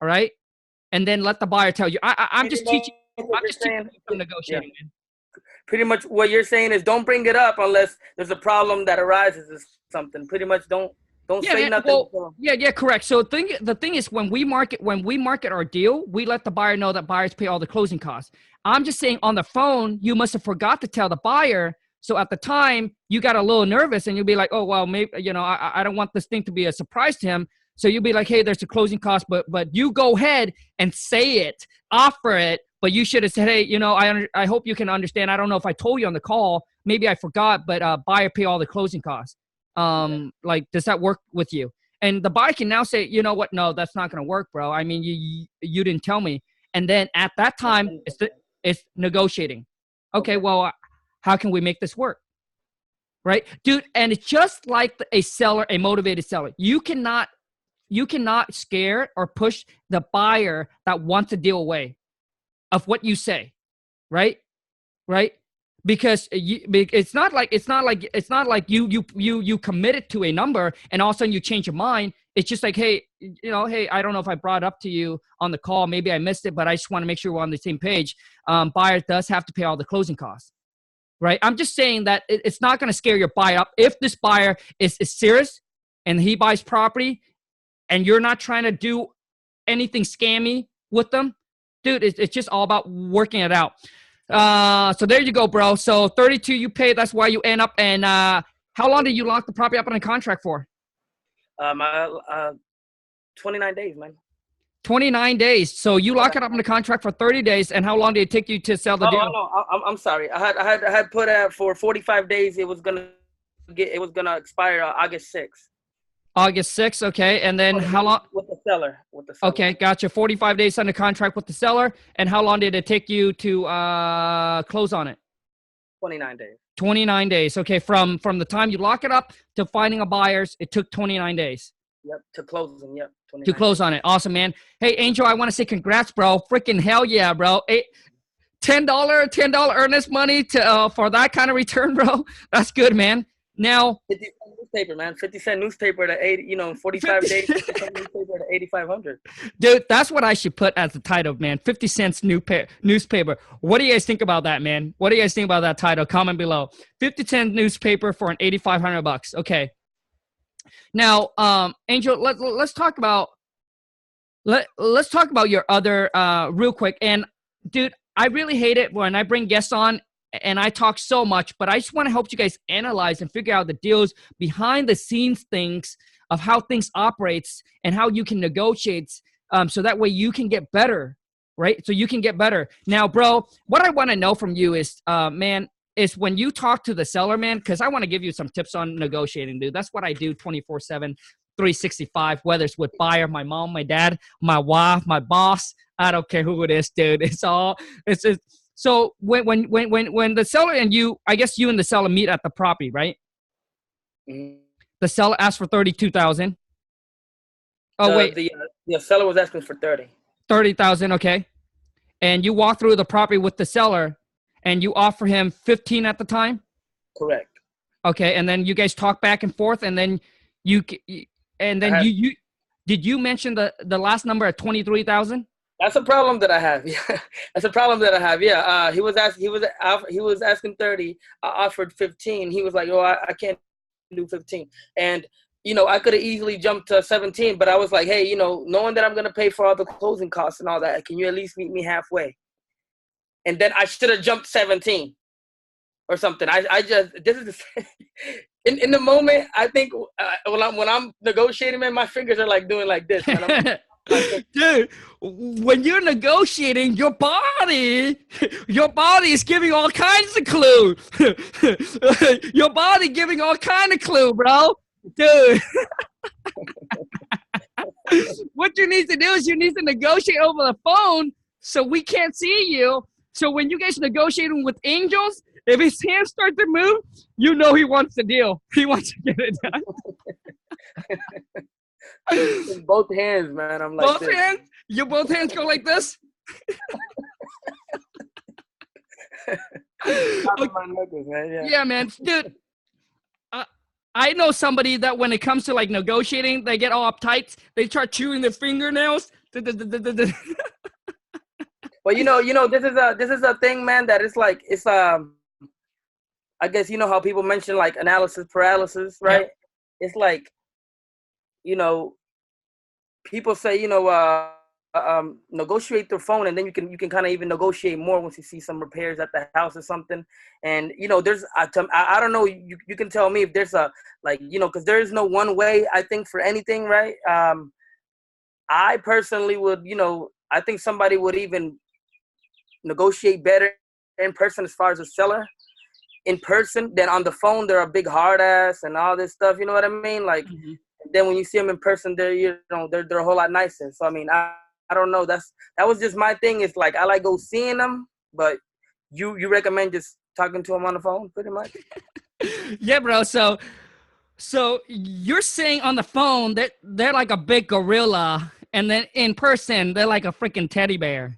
All right. And then let the buyer tell you. I'm just teaching you some negotiating. Yeah. Pretty much what you're saying is don't bring it up unless there's a problem that arises or something. Pretty much don't say nothing. Well, yeah, correct. So the thing is when we market our deal, we let the buyer know that buyers pay all the closing costs. I'm just saying on the phone, you must have forgot to tell the buyer. So at the time you got a little nervous and you'll be like, oh, well, maybe, I don't want this thing to be a surprise to him. So you'll be like, hey, there's a closing cost, but you go ahead and say it, offer it. But you should have said, hey, I hope you can understand. I don't know if I told you on the call, maybe I forgot, but buyer pay all the closing costs. Like, does that work with you? And the buyer can now say, you know what? No, that's not going to work, bro. I mean, you didn't tell me. And then at that time, it's negotiating. Okay, well, how can we make this work? Right, dude. And it's just like a seller, a motivated seller. You cannot scare or push the buyer that wants a deal away of what you say, right? Because it's not like you committed to a number and all of a sudden you change your mind. It's just like, hey, hey, I don't know if I brought it up to you on the call. Maybe I missed it, but I just want to make sure we're on the same page. Buyer does have to pay all the closing costs, right? I'm just saying that it's not going to scare your buyer up. If this buyer is serious and he buys property and you're not trying to do anything scammy with them, dude, it's just all about working it out. So there you go, bro. So 32 you pay, that's why you end up. And how long did you lock the property up on a contract for? 29 days, man. 29 days. So you lock it up in the contract for 30 days. And how long did it take you to sell the deal? No, I'm sorry. I had put out for 45 days. It was gonna expire August 6th. August 6th, okay. And then how long? With the seller. Okay, gotcha. 45 days under contract with the seller. And how long did it take you to close on it? 29 days. 29 days. Okay, from the time you lock it up to finding a buyers, it took 29 days. Yep, to closing, yep. To close on it. Awesome, man. Hey, Angel, I want to say congrats, bro. Freaking hell yeah, bro. $10 earnest money to for that kind of return, bro. That's good, man. Now, 50 cent newspaper, man. 50 cent newspaper to 80, 45 days, 50 cent newspaper to 8,500. Dude, that's what I should put as the title, man. 50 cents newspaper. What do you guys think about that, man? What do you guys think about that title? Comment below. 50 cent newspaper for an $8,500. Okay. Now, Angel, let's talk about your other real quick. And dude, I really hate it when I bring guests on and I talk so much, but I just want to help you guys analyze and figure out the deals behind the scenes things of how things operates and how you can negotiate so that way you can get better, right? So you can get better. Now, bro, what I want to know from you is, man, is when you talk to the seller, man, because I want to give you some tips on negotiating, dude. That's what I do 24/7, 365, whether it's with buyer, my mom, my dad, my wife, my boss. I don't care who it is, dude. So when the seller and you, I guess you and the seller meet at the property, right? Mm-hmm. The seller asked for 32,000. Oh, wait. The seller was asking for 30,000, okay. And you walk through the property with the seller and you offer him 15 at the time? Correct. Okay, and then you guys talk back and forth and then you did you mention the last number at 23,000? That's a problem that I have. Yeah, that's a problem that I have. Yeah, he was asking 30. I offered 15. He was like, "Oh, I can't do 15." And I could have easily jumped to 17, but I was like, "Hey, knowing that I'm gonna pay for all the closing costs and all that, can you at least meet me halfway?" And then I should have jumped 17 or something. In the moment. I think when I'm negotiating, man, my fingers are like doing like this. Man. Dude, when you're negotiating, your body is giving all kinds of clues. Your body giving all kind of clue, bro. Dude. What you need to do is you need to negotiate over the phone so we can't see you. So when you guys negotiating with angels, If his hands start to move, you know he wants the deal. He wants to get it done. In both hands, man. I'm like Both this. hands? You both hands go like this? My knuckles, man. Yeah. Yeah, man. Dude, I know somebody that when it comes to like negotiating, they get all uptight. They start chewing their fingernails. Well, this is a thing, man, that it's like, it's, I guess, you know how people mention like analysis paralysis, right? Yep. It's like, people say, negotiate through phone, and then you can kind of even negotiate more once you see some repairs at the house or something. And there's I don't know, you can tell me if there's a, like, because there is no one way, I think, for anything, right? I personally would, I think somebody would even negotiate better in person as far as a seller in person than on the phone. They're a big hard ass and all this stuff, you know what I mean? Like, then when you see them in person, they're a whole lot nicer. So I mean, I don't know. That was just my thing. It's like, I like go seeing them, but you recommend just talking to them on the phone, pretty much. Yeah, bro. So you're saying on the phone that they're like a big gorilla, and then in person they're like a freaking teddy bear.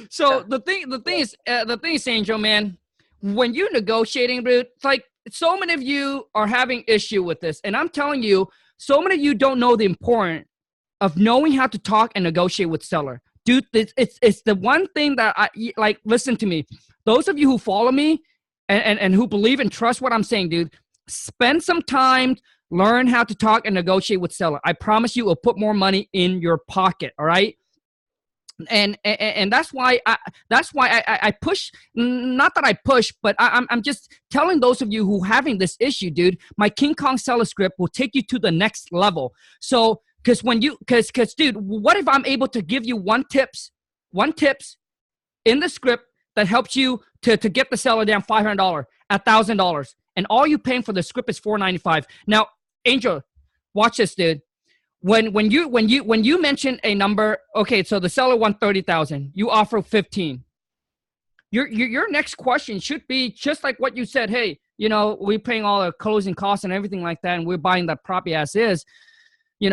So the thing is, Angel, man, when you're negotiating, dude, it's like so many of you are having issue with this, and I'm telling you, so many of you don't know the importance of knowing how to talk and negotiate with seller. Dude, it's the one thing that I like. Listen to me, those of you who follow me and who believe and trust what I'm saying, dude, spend some time, learn how to talk and negotiate with seller. I promise you, it'll put more money in your pocket. All right. And that's why I push, not that I push, but I'm just telling those of you who having this issue, dude, my King Kong seller script will take you to the next level. So, cause dude, what if I'm able to give you one tips in the script that helps you to get the seller down $500, $1,000, and all you paying for the script is $495. Now, Angel, watch this, dude. When you mention a number, okay, so the seller won 30,000, you offer 15. Your next question should be just like what you said. Hey, we're paying all the closing costs and everything like that, and we're buying that property as is. You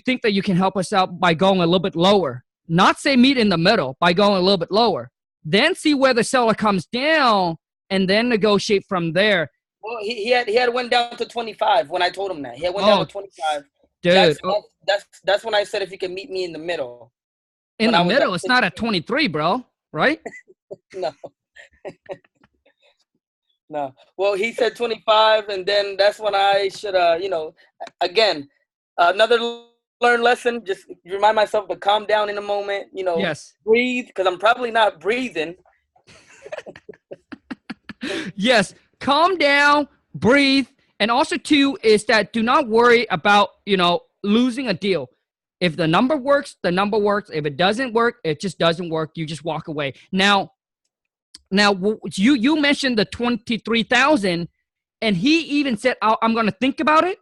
think that you can help us out by going a little bit lower, not say meet in the middle, by going a little bit lower, then see where the seller comes down, and then negotiate from there. Well, he had went down to 25 when I told him that. He had went down to 25. Dude, that's when I said if you can meet me in the middle. In the middle, it's not at 23, bro, right? No. No. Well, he said 25, and then that's when I should, again, another learned lesson. Just remind myself to calm down in the moment. Yes. Breathe, because I'm probably not breathing. Yes, calm down, breathe. And also, too, is that do not worry about, losing a deal. If the number works, the number works. If it doesn't work, it just doesn't work. You just walk away. Now, you mentioned the 23,000, and he even said, I'm going to think about it.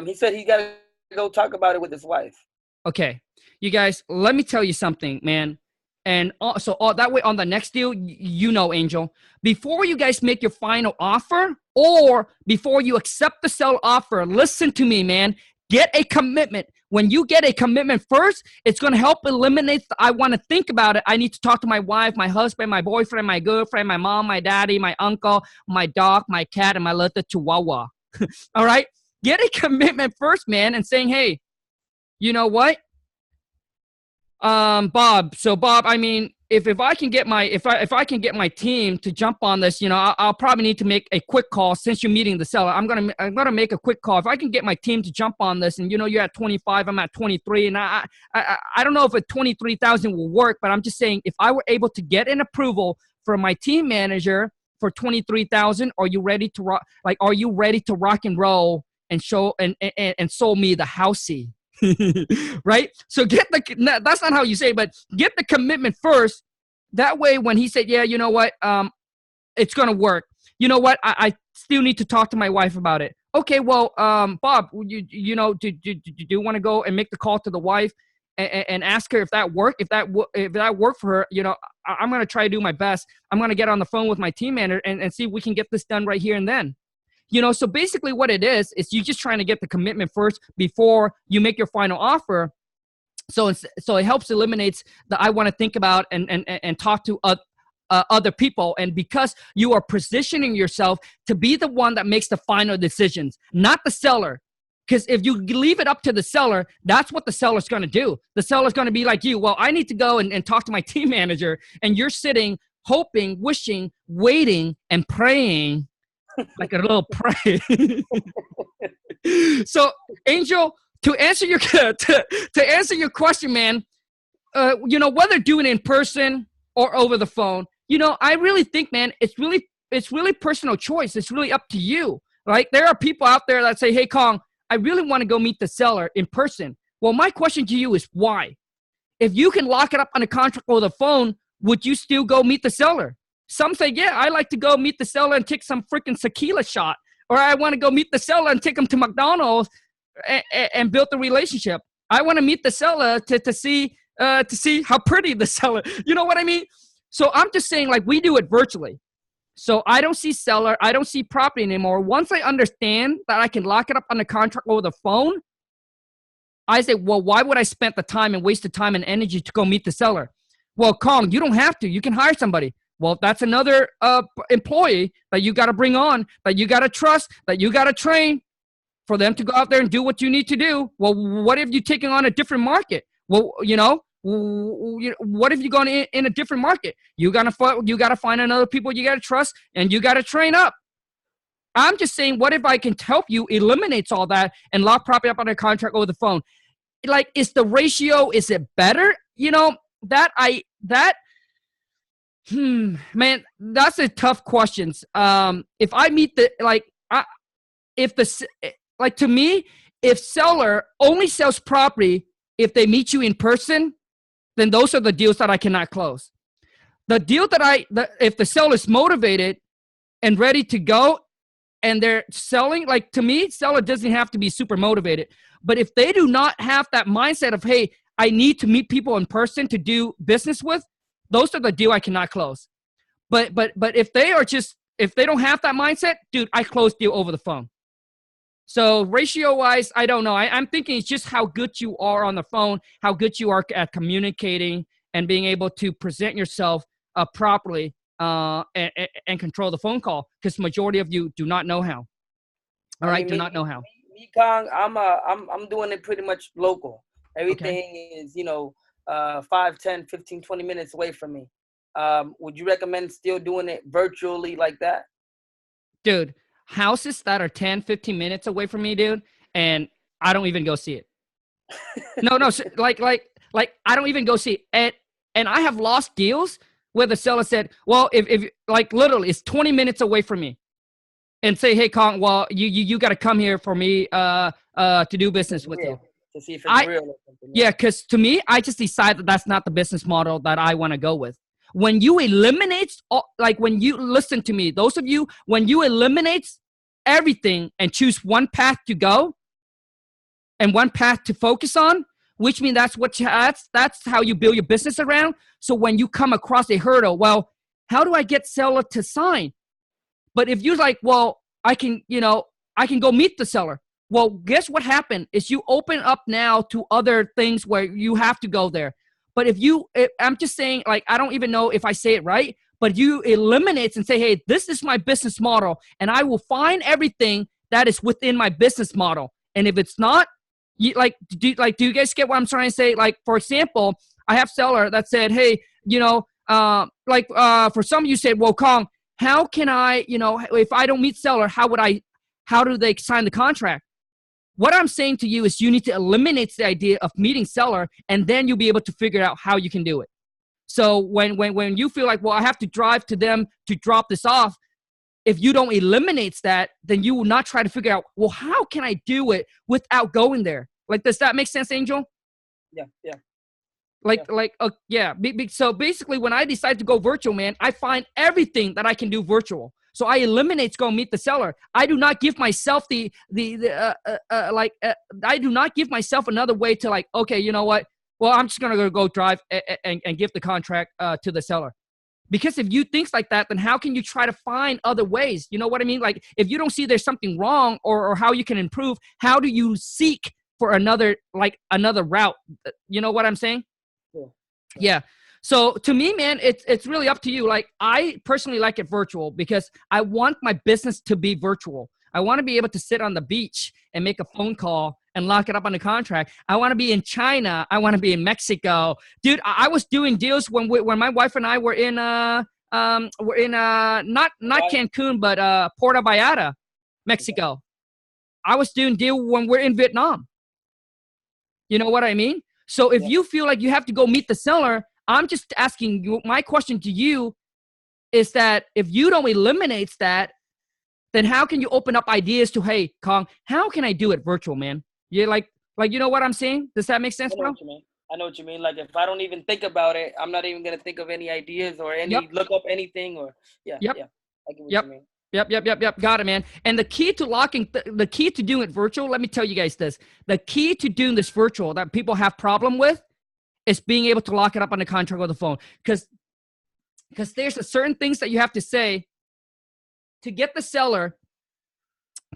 He said he got to go talk about it with his wife. Okay. You guys, let me tell you something, man. And so that way on the next deal, Angel, before you guys make your final offer or before you accept the seller offer, listen to me, man. Get a commitment. When you get a commitment first, it's going to help eliminate I want to think about it. I need to talk to my wife, my husband, my boyfriend, my girlfriend, my mom, my daddy, my uncle, my dog, my cat, and my little chihuahua. All right? Get a commitment first, man, and saying, hey, you know what? Bob. So Bob, I mean, if I can get my team to jump on this, I'll probably need to make a quick call since you're meeting the seller. I'm gonna make a quick call. If I can get my team to jump on this, and you're at 25, I'm at 23, and I don't know if a 23,000 will work, but I'm just saying if I were able to get an approval from my team manager for 23,000, are you ready to rock? Like, are you ready to rock and roll and show and sold me the housey? Right? So that's not how you say it, but get the commitment first. That way, when he said, yeah, you know what, it's going to work. You know what? I still need to talk to my wife about it. Okay, well, Bob, do you want to go and make the call to the wife? and ask her if that worked. If that worked for her, I'm going to try to do my best. I'm going to get on the phone with my team manager and see if we can get this done right here and then. So basically what it is you just trying to get the commitment first before you make your final offer. So it helps eliminates the I want to think about and talk to other people. And because you are positioning yourself to be the one that makes the final decisions, not the seller. Because if you leave it up to the seller, that's what the seller's going to do. The seller's going to be like you. Well, I need to go and talk to my team manager. And you're sitting, hoping, wishing, waiting, and praying like a little pray. So, Angel, to answer your question, man, whether doing it in person or over the phone, I really think, man, it's really personal choice. It's really up to you. Right? There are people out there that say, hey, Khang, I really want to go meet the seller in person. Well, my question to you is why? If you can lock it up on a contract over the phone, would you still go meet the seller? Some say, yeah, I like to go meet the seller and take some freaking tequila shot. Or I want to go meet the seller and take them to McDonald's and build the relationship. I want to meet the seller to see how pretty the seller. You know what I mean? So I'm just saying, like, we do it virtually. So I don't see seller. I don't see property anymore. Once I understand that I can lock it up on the contract over the phone, I say, well, why would I spend the time and waste the time and energy to go meet the seller? Well, Khang, you don't have to. You can hire somebody. Well, that's another employee that you got to bring on, that you got to trust, that you got to train for them to go out there and do what you need to do. Well, what if you're taking on a different market? Well, what if you're going in a different market? You got to find another people you got to trust, and you got to train up. I'm just saying, what if I can help you eliminates all that and lock property up on a contract over the phone? Like, is the ratio, is it better? Man, that's a tough question. If I meet to me, if seller only sells property if they meet you in person, then those are the deals that I cannot close. The deal if the seller is motivated and ready to go and they're selling, like, to me, seller doesn't have to be super motivated. But if they do not have that mindset of, hey, I need to meet people in person to do business with, those are the deal I cannot close. But if they don't have that mindset, dude, I close deal over the phone. So ratio-wise, I don't know. I'm thinking it's just how good you are on the phone, how good you are at communicating and being able to present yourself properly and control the phone call, because majority of you do not know how. All right, do not know how. Me, Khang, I'm doing it pretty much local. Everything is, 5, 10, 15, 20 minutes away from me. Would you recommend still doing it virtually like that? Dude, houses that are 10, 15 minutes away from me, dude, and I don't even go see it. No, like I don't even go see it. And I have lost deals where the seller said, well, if like literally it's 20 minutes away from me, and say, hey, Khang, well, you got to come here for me to do business with you. To see if it's real or something. Yeah, because to me, I just decide that that's not the business model that I want to go with. When you eliminate, when you listen to me, those of you, when you eliminate everything and choose one path to go and one path to focus on, which means that's how you build your business around. So when you come across a hurdle, well, how do I get seller to sign? But if you're like, well, I can go meet the seller. Well, guess what happened is you open up now to other things where you have to go there. But I'm just saying, like, I don't even know if I say it right, but you eliminate and say, hey, this is my business model, and I will find everything that is within my business model. And if it's not, do you guys get what I'm trying to say? Like, for example, I have seller that said, hey, for some of you said, well, Khang, how can I, if I don't meet seller, how do they sign the contract? What I'm saying to you is you need to eliminate the idea of meeting seller, and then you'll be able to figure out how you can do it. So when you feel like, well, I have to drive to them to drop this off, if you don't eliminate that, then you will not try to figure out, well, how can I do it without going there? Like, does that make sense, Angel? Yeah. So basically, when I decide to go virtual, man, I find everything that I can do virtual. So I eliminate go meet the seller. I do not give myself I do not give myself another way to, like, okay, you know what? well, I'm just going to go drive and give the contract to the seller. Because if you think like that, then how can you try to find other ways? You know what I mean? Like, if you don't see there's something wrong or how you can improve, how do you seek for another route? You know what I'm saying? Yeah. So to me, man, it's really up to you. Like, I personally like it virtual because I want my business to be virtual. I want to be able to sit on the beach and make a phone call and lock it up on the contract. I want to be in China. I want to be in Mexico. Dude, I was doing deals when my wife and I were in not Cancun, but Puerto Vallarta, Mexico. I was doing deal when we're in Vietnam. You know what I mean? So if you feel like you have to go meet the seller, I'm just asking you, my question to you is that if you don't eliminate that, then how can you open up ideas to, hey, Khang, how can I do it virtual, man? You're like, you know what I'm saying? Does that make sense, bro? I know what you mean. Like, if I don't even think about it, I'm not even going to think of any ideas or look up anything or, I get what you mean. Yep. Got it, man. And the key to the key to doing it virtual, let me tell you guys this. The key to doing this virtual that people have problem with is being able to lock it up on the contract or the phone. Because there's certain things that you have to say to get the seller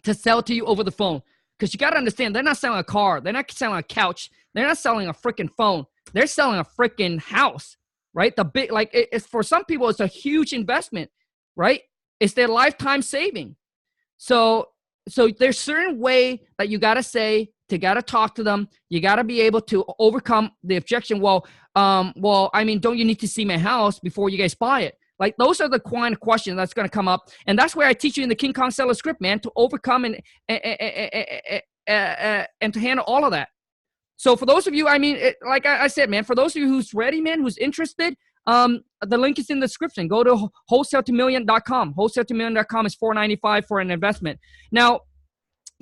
to sell to you over the phone. Because you got to understand, they're not selling a car. They're not selling a couch. They're not selling a freaking phone. They're selling a freaking house, right? The big, like, it's for some people, it's a huge investment, right? It's their lifetime saving. So there's certain way that you got to say, got to talk to them. You got to be able to overcome the objection. Well, I mean, don't you need to see my house before you guys buy it? Like, those are the kind of questions that's going to come up. And that's where I teach you in the King Kong Seller script, man, to overcome and to handle all of that. So for those of you, I mean, like I said, man, for those of you who's ready, man, who's interested, the link is in the description. Go to wholesale2million.com. Wholesale2million.com is $4.95 for an investment. Now,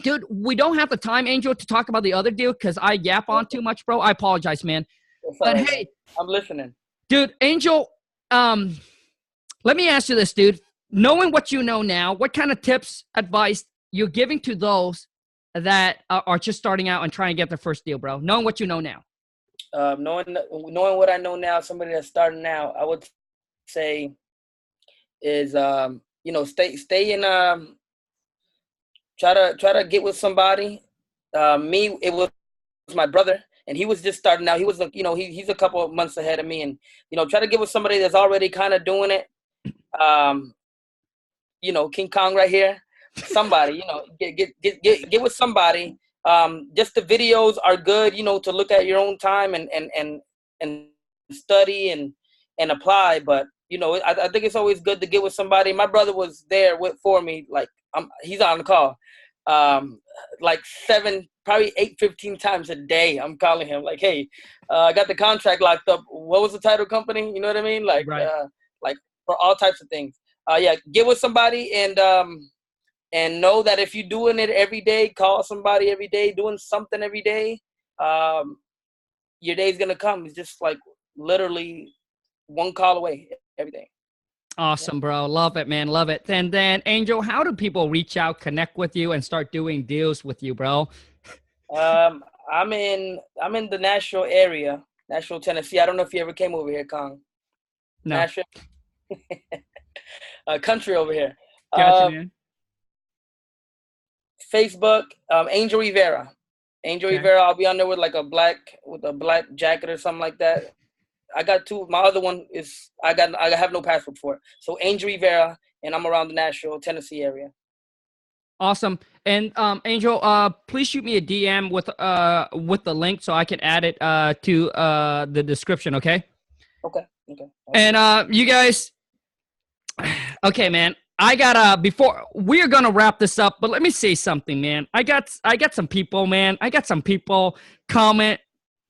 dude, we don't have the time, Angel, to talk about the other deal because I yap on too much, bro. I apologize, man. But right, hey, man. I'm listening. Dude, Angel, let me ask you this, dude. Knowing what you know now, what kind of tips, advice you're giving to those that are just starting out and trying to get their first deal, bro? Knowing what you know now. Knowing what I know now, somebody that's starting now, I would say is stay in try to get with somebody. Me, it was my brother, and he was just starting out. He was he's a couple of months ahead of me, and try to get with somebody that's already kind of doing it. King Kong right here. Somebody, get with somebody. Just the videos are good, to look at your own time and study and apply. But I think it's always good to get with somebody. My brother was there for me. Like, he's on the call, like 7, probably 8, 15 times a day. I'm calling him like, hey, I got the contract locked up. What was the title company? You know what I mean? Like, right. Like for all types of things. Get with somebody and know that if you're doing it every day, call somebody every day, doing something every day, your day's going to come. It's just like literally one call away every day. Awesome, bro. Love it, man. Love it. And then, Angel, how do people reach out, connect with you, and start doing deals with you, bro? I'm in the Nashville area, Nashville, Tennessee. I don't know if you ever came over here, Khang. No. Nashville. Country over here. Gotcha, man. Facebook, Angel Rivera. Angel Rivera, I'll be on there with a black jacket or something like that. I got 2. My other one is I have no passport for it. So Angel Rivera, and I'm around the Nashville, Tennessee area. Awesome. And Angel, please shoot me a DM with the link so I can add it to the description. Okay. Okay. And you guys, okay, man. I gotta, before we're gonna wrap this up, but let me say something, man. I got some people, man. I got some people comment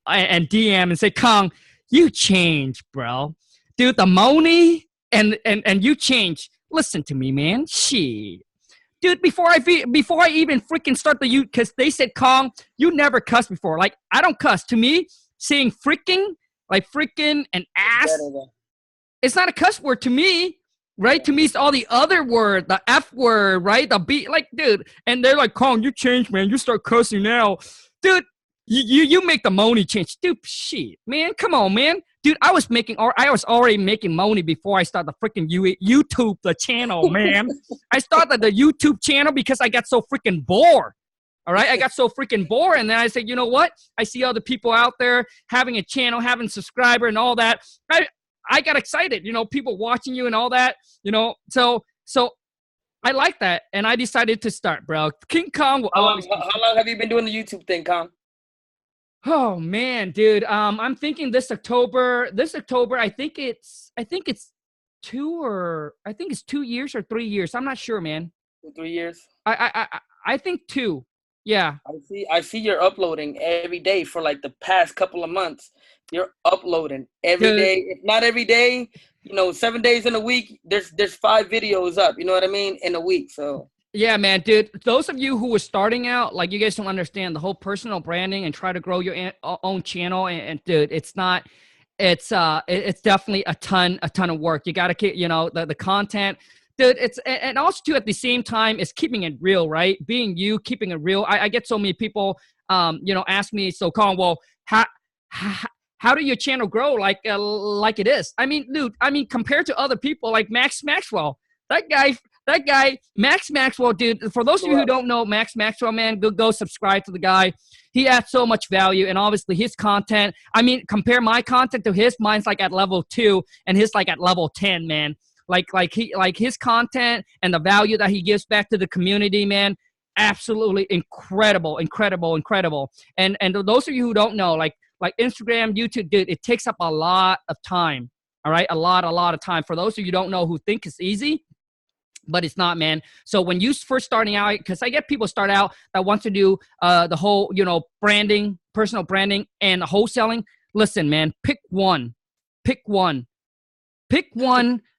and DM and say, Khang, you changed, bro. Dude, the money and you changed. Listen to me, man. Shit. Dude, before I even freaking start the because they said, Khang, you never cussed before. Like, I don't cuss. To me, saying freaking, like freaking and ass, it's not a cuss word to me. Right? To me, it's all the other word, the F word, right? The B, like, dude. And they're like, Khang, you changed, man. You start cussing now. Dude, You make the money change. Dude, shit, man. Come on, man. Dude, I was already making money before I started the freaking YouTube, the channel, man. I started the YouTube channel because I got so freaking bored. All right, I got so freaking bored, and then I said, you know what? I see other people out there having a channel, having a subscriber, and all that. I got excited, you know, people watching you and all that, you know. So I like that, and I decided to start, bro. King Kong will always. How long have you been doing the YouTube thing, Khang? Oh man, dude. I'm thinking this October. I think it's 2 years or 3 years. I'm not sure, man. 3 years. I think 2. Yeah. I see you're uploading every day for like the past couple of months. You're uploading every day. If not every day, you know, 7 days in a week, there's 5 videos up, you know what I mean, in a week. So yeah, man, dude, those of you who are starting out, like, you guys don't understand the whole personal branding and try to grow your own channel. And dude, it's definitely a ton of work. You got to keep, you know, the content, dude. And also too, at the same time, it's keeping it real, right? Being you, keeping it real. I get so many people, you know, ask me, so Khang, well, how do your channel grow like it is? I mean, dude, compared to other people like Max Maxwell, that guy, Max Maxwell, dude, for those of you who don't know Max Maxwell, man, go subscribe to the guy. He adds so much value, and obviously his content, I mean, compare my content to his, mine's like at level 2 and his like at level 10, man. Like his content and the value that he gives back to the community, man, absolutely incredible. And those of you who don't know, like Instagram, YouTube, dude, it takes up a lot of time. All right, a lot of time. For those of you who don't know, who think it's easy, but it's not, man. So when you first starting out, because I get people start out that wants to do the whole, you know, branding, personal branding, and wholesaling. Listen, man, pick one.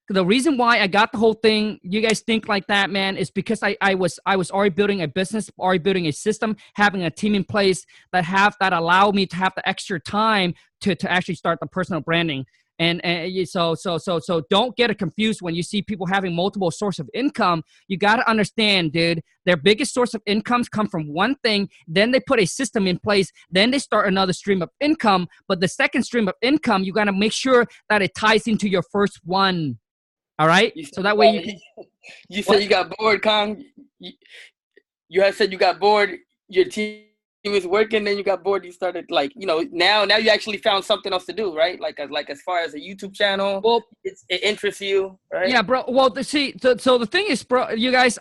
The reason why I got the whole thing, you guys think like that, man, is because I was already building a business, already building a system, having a team in place that allow me to have the extra time to actually start the personal branding. And so don't get it confused when you see people having multiple sources of income. You got to understand, dude, their biggest source of incomes come from one thing. Then they put a system in place. Then they start another stream of income. But the second stream of income, you got to make sure that it ties into your first one. All right. So that way you can. You said you got bored, Khang. You had said you got bored. Your team was working, then you got bored. You started, like, you know, now you actually found something else to do, right? Like as far as a YouTube channel, well, it interests you, right? Yeah, bro. Well, so the thing is, bro, you guys,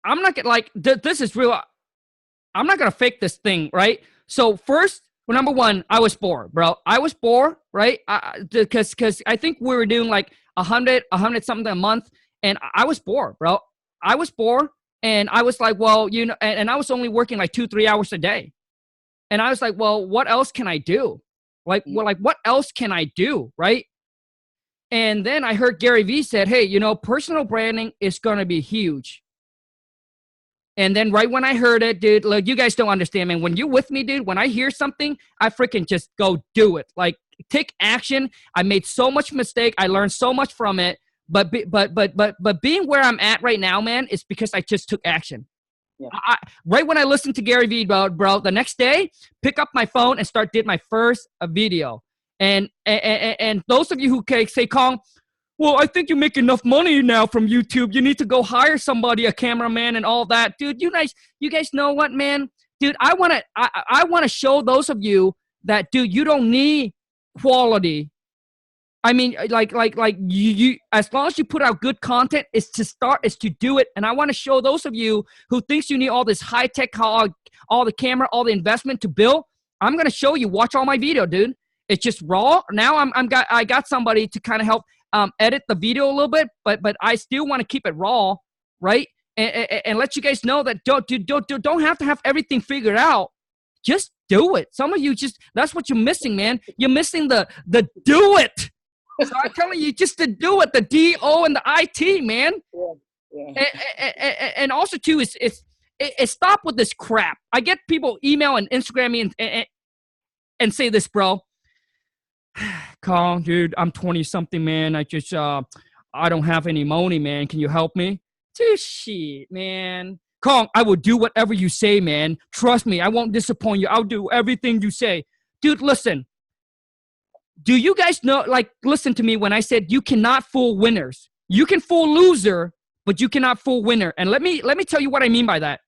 I'm not gonna this is real. I'm not gonna fake this thing, right? So first, well, number one, I was bored, bro. I was bored, right? Because I think we were doing like 100 something a month, and I was bored, bro. I was bored, and I was like, well, you know, and I was only working like 2-3 hours a day, and I was like, well, what else can I do? Like what else can I do, right? And then I heard Gary Vee said, hey, you know, personal branding is gonna be huge. And then right when I heard it, dude, like, you guys don't understand, man. When you're with me, dude, when I hear something, I freaking just go do it. Like, take action. I made so much mistake. I learned so much from it. But being where I'm at right now, man, is because I just took action. Yeah. Right when I listened to Gary Vee, bro, the next day, pick up my phone and did my first video. And those of you who say, Khang, well, I think you make enough money now from YouTube. You need to go hire somebody, a cameraman and all that. Dude, you guys know what, man? Dude, I want to show those of you that, dude, you don't need quality. I mean, like you as long as you put out good content, is to do it. And I want to show those of you who thinks you need all this high tech, all the camera, all the investment to build. I'm going to show you. Watch all my video, dude. It's just raw. Now I got somebody to kind of help edit the video a little bit, but I still want to keep it raw, right? And let you guys know that don't have to have everything figured out. Just do it. Some of you that's what you're missing, man. You're missing the do it. So I'm telling you, just to do it, the DO and the IT, man. Yeah. And also too is stop with this crap. I get people email and Instagram me and say this, bro. Khang, dude, I'm 20-something, man. I just, I don't have any money, man. Can you help me? Dude, shit, man. Khang, I will do whatever you say, man. Trust me, I won't disappoint you. I'll do everything you say. Dude, listen. Do you guys know, like, listen to me when I said you cannot fool winners. You can fool loser, but you cannot fool winner. And let me tell you what I mean by that.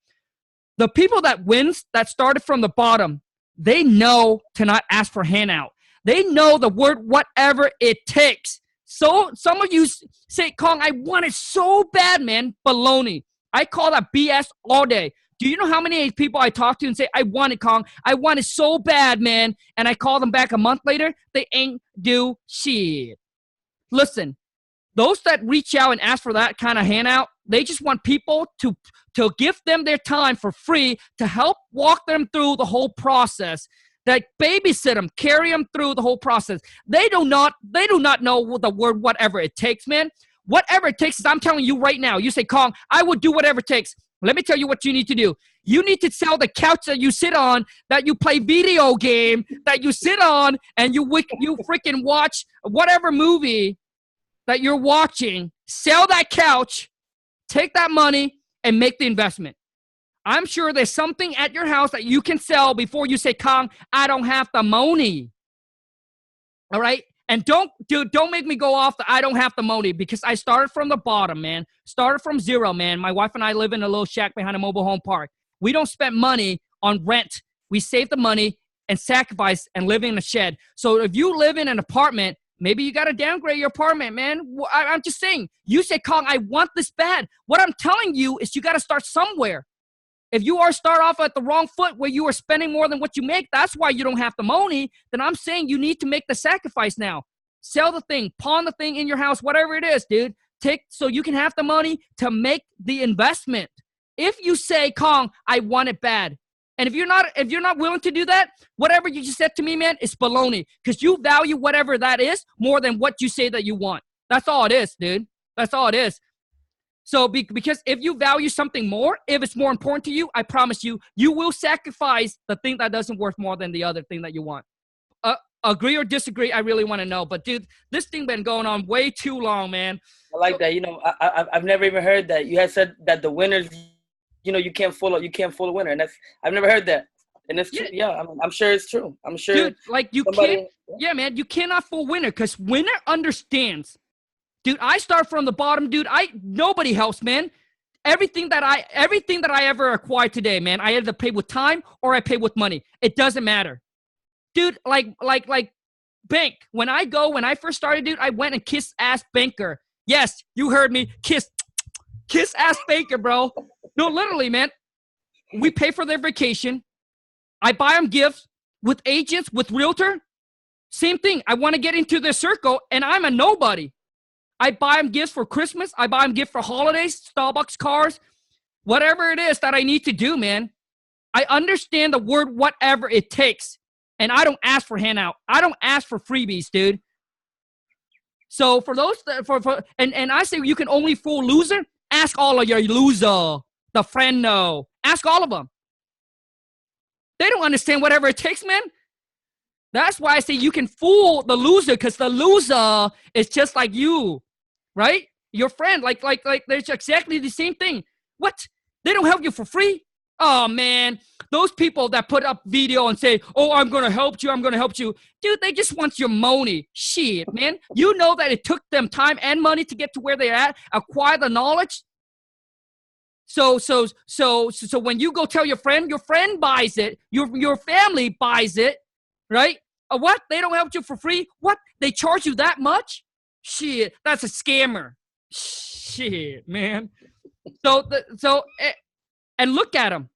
The people that wins, that started from the bottom, they know to not ask for handout. They know the word whatever it takes. So some of you say, Khang, I want it so bad, man. Baloney. I call that BS all day. Do you know how many people I talk to and say, I want it, Khang. I want it so bad, man. And I call them back a month later. They ain't do shit. Listen, those that reach out and ask for that kind of handout, they just want people to give them their time for free to help walk them through the whole process. That babysit them, carry them through the whole process. They do not know the word whatever it takes, man. Whatever it takes is, I'm telling you right now. You say, Khang, I will do whatever it takes. Let me tell you what you need to do. You need to sell the couch that you sit on, that you play video game, that you sit on, and you freaking watch whatever movie that you're watching. Sell that couch, take that money, and make the investment. I'm sure there's something at your house that you can sell before you say, Khang, I don't have the money. All right? And don't make me go off the I don't have the money, because I started from the bottom, man. Started from zero, man. My wife and I live in a little shack behind a mobile home park. We don't spend money on rent. We save the money and sacrifice and live in a shed. So if you live in an apartment, maybe you got to downgrade your apartment, man. I'm just saying. You say, Khang, I want this bad. What I'm telling you is you got to start somewhere. If you start off at the wrong foot where you are spending more than what you make, that's why you don't have the money. Then I'm saying you need to make the sacrifice now. Sell the thing, pawn the thing in your house, whatever it is, dude. So you can have the money to make the investment. If you say, Khang, I want it bad. And if you're not willing to do that, whatever you just said to me, man, it's baloney. Because you value whatever that is more than what you say that you want. That's all it is, dude. That's all it is. So because if you value something more, if it's more important to you, I promise you, you will sacrifice the thing that doesn't worth more than the other thing that you want. Agree or disagree, I really want to know. But dude, this thing been going on way too long, man. I like that. You know, I've never even heard that. You had said that the winners, you know, you can't fool a winner, and I've never heard that. And it's true. Yeah, I'm sure it's true. I'm sure. Dude, like you can't. Yeah, man, you cannot fool winner, because winner understands. Dude, I start from the bottom, dude. Nobody helps, man. Everything that I ever acquired today, man, I either pay with time or I pay with money. It doesn't matter. Dude, like bank. When I first started, dude, I went and kissed ass banker. Yes, you heard me. Kiss ass banker, bro. No, literally, man. We pay for their vacation. I buy them gifts with agents, with realtor. Same thing. I want to get into their circle, and I'm a nobody. I buy them gifts for Christmas. I buy them gifts for holidays, Starbucks cars, whatever it is that I need to do, man. I understand the word whatever it takes, and I don't ask for handout. I don't ask for freebies, dude. So for those and I say you can only fool loser. Ask all of your loser, the friend, no. Ask all of them. They don't understand whatever it takes, man. That's why I say you can fool the loser, because the loser is just like you, right? Your friend, like there's exactly the same thing. What? They don't help you for free? Oh, man. Those people that put up video and say, oh, I'm going to help you, I'm going to help you. Dude, they just want your money. Shit, man. You know that it took them time and money to get to where they're at, acquire the knowledge. So when you go tell your friend buys it, your family buys it, right? What? They don't help you for free? What? They charge you that much? Shit, that's a scammer. Shit, man. And look at them.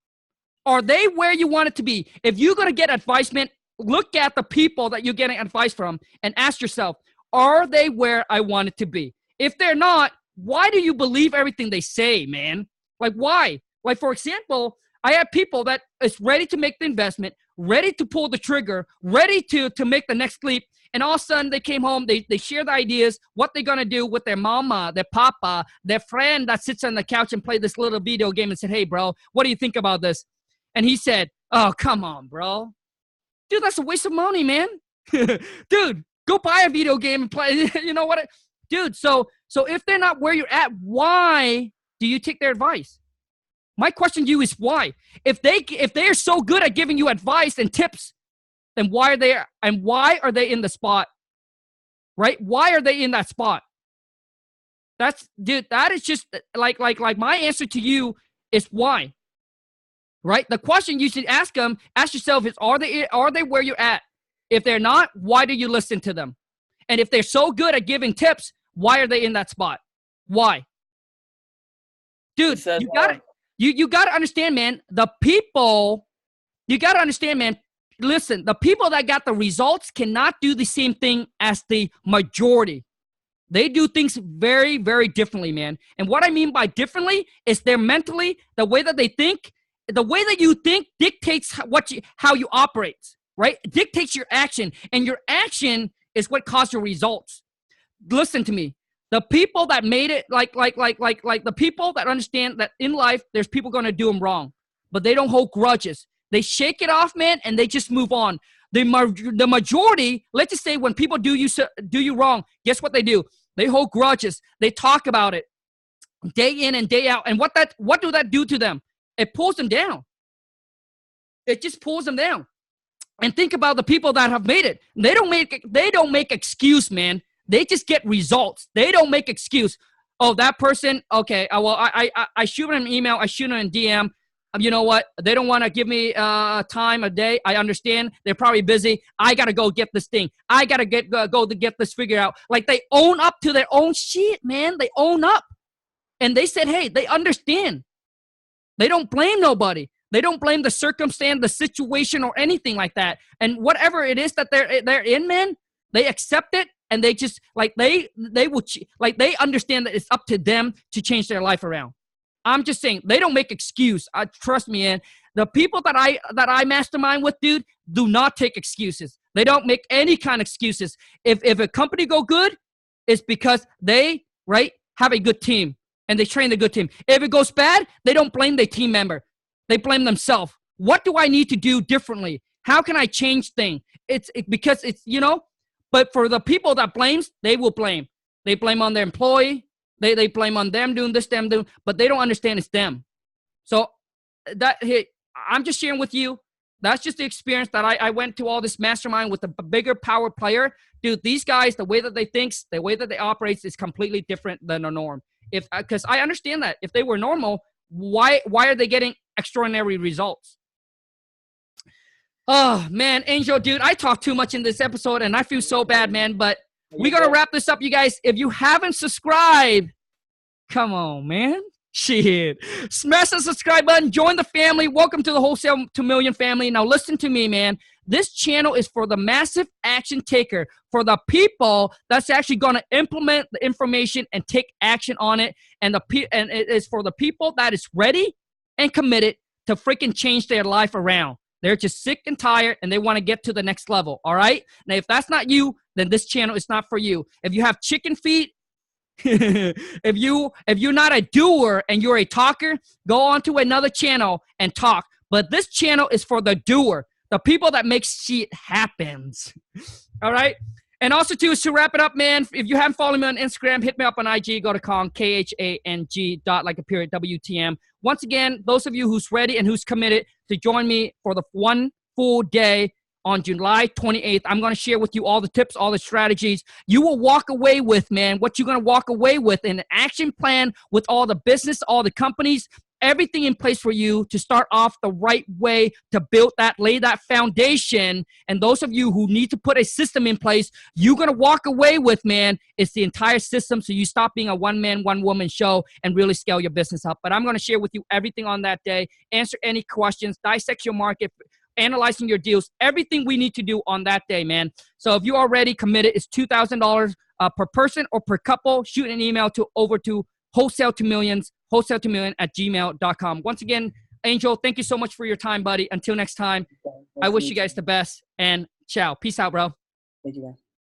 Are they where you want it to be? If you're going to get advice, man, look at the people that you're getting advice from and ask yourself, are they where I want it to be? If they're not, why do you believe everything they say, man? Like, why? Like, for example, I have people that is ready to make the investment, ready to pull the trigger, ready to make the next leap. And all of a sudden they came home, they share the ideas, what they're going to do with their mama, their papa, their friend that sits on the couch and play this little video game and said, hey, bro, what do you think about this? And he said, oh, come on, bro. Dude, that's a waste of money, man. Dude, go buy a video game and play. You know what? Dude, so if they're not where you're at, why do you take their advice? My question to you is why? If they are so good at giving you advice and tips, then why are they in the spot? Right? Why are they in that spot? Dude, that is just like my answer to you is why. Right? The question you should ask yourself is, are they where you're at? If they're not, why do you listen to them? And if they're so good at giving tips, why are they in that spot? Why? Dude, you gotta understand, man, listen, the people that got the results cannot do the same thing as the majority. They do things very, very differently, man. And what I mean by differently is they're mentally, the way that they think, the way that you think dictates how you operate, right? It dictates your action, and your action is what caused your results. Listen to me. The people that made it, like the people that understand that in life, there's people going to do them wrong, but they don't hold grudges. They shake it off, man, and they just move on. The majority, let's just say when people do you wrong, guess what they do? They hold grudges. They talk about it day in and day out. And what do that do to them? It pulls them down. It just pulls them down. And think about the people that have made it. They don't make excuse, man. They just get results. They don't make excuse. Oh, that person, okay, well, I shoot them an email. I shoot them an DM. You know what? They don't want to give me time a day. I understand. They're probably busy. I got to go get this thing. I got to go to get this figured out. Like, they own up to their own shit, man. They own up. And they said, hey, they understand. They don't blame nobody. They don't blame the circumstance, the situation, or anything like that. And whatever it is that they're in, man, they accept it. And they just, like, they understand that it's up to them to change their life around. I'm just saying, they don't make excuse. Trust me, man. The people that I mastermind with, dude, do not take excuses. They don't make any kind of excuses. If a company go good, it's because they, right, have a good team and they train a good team. If it goes bad, they don't blame their team member. They blame themselves. What do I need to do differently? How can I change things? Because it's, but for the people that blames, they will blame. They blame on their employee. They blame on them doing this, them doing, but they don't understand it's them. So I'm just sharing with you. That's just the experience that I went to all this mastermind with a bigger power player. Dude, these guys, the way that they think, the way that they operate is completely different than the norm. Because I understand that if they were normal, why are they getting extraordinary results? Oh, man, Angel, dude, I talked too much in this episode, and I feel so bad, man, but we're going to wrap this up, you guys. If you haven't subscribed, come on, man. Shit. Smash the subscribe button. Join the family. Welcome to the Wholesale to Million family. Now, listen to me, man. This channel is for the massive action taker, for the people that's actually going to implement the information and take action on it. And it is for the people that is ready and committed to freaking change their life around. They're just sick and tired, and they want to get to the next level, all right? Now, if that's not you, then this channel is not for you. If you have chicken feet, if you're not a doer and you're a talker, go on to another channel and talk. But this channel is for the doer, the people that make shit happens, all right? And also, too, to wrap it up, man, if you haven't followed me on Instagram, hit me up on IG. Go to Khang, Khang, WTM. Once again, those of you who's ready and who's committed to join me for the one full day on July 28th, I'm going to share with you all the tips, all the strategies you will walk away with, man. What you're going to walk away with, an action plan with all the business, all the companies, everything in place for you to start off the right way, to build that, lay that foundation. And those of you who need to put a system in place, you're going to walk away with, man, it's the entire system, so you stop being a one-man, one-woman show and really scale your business up. But I'm going to share with you everything on that day, answer any questions, dissect your market, analyzing your deals, everything we need to do on that day, man. So if you're already committed, it's $2,000 per person or per couple. Shoot an email over to Wholesale to Million @gmail.com. Once again, Angel, thank you so much for your time, buddy. Until next time, I wish you guys the best, and ciao. Peace out, bro. Thank you, man.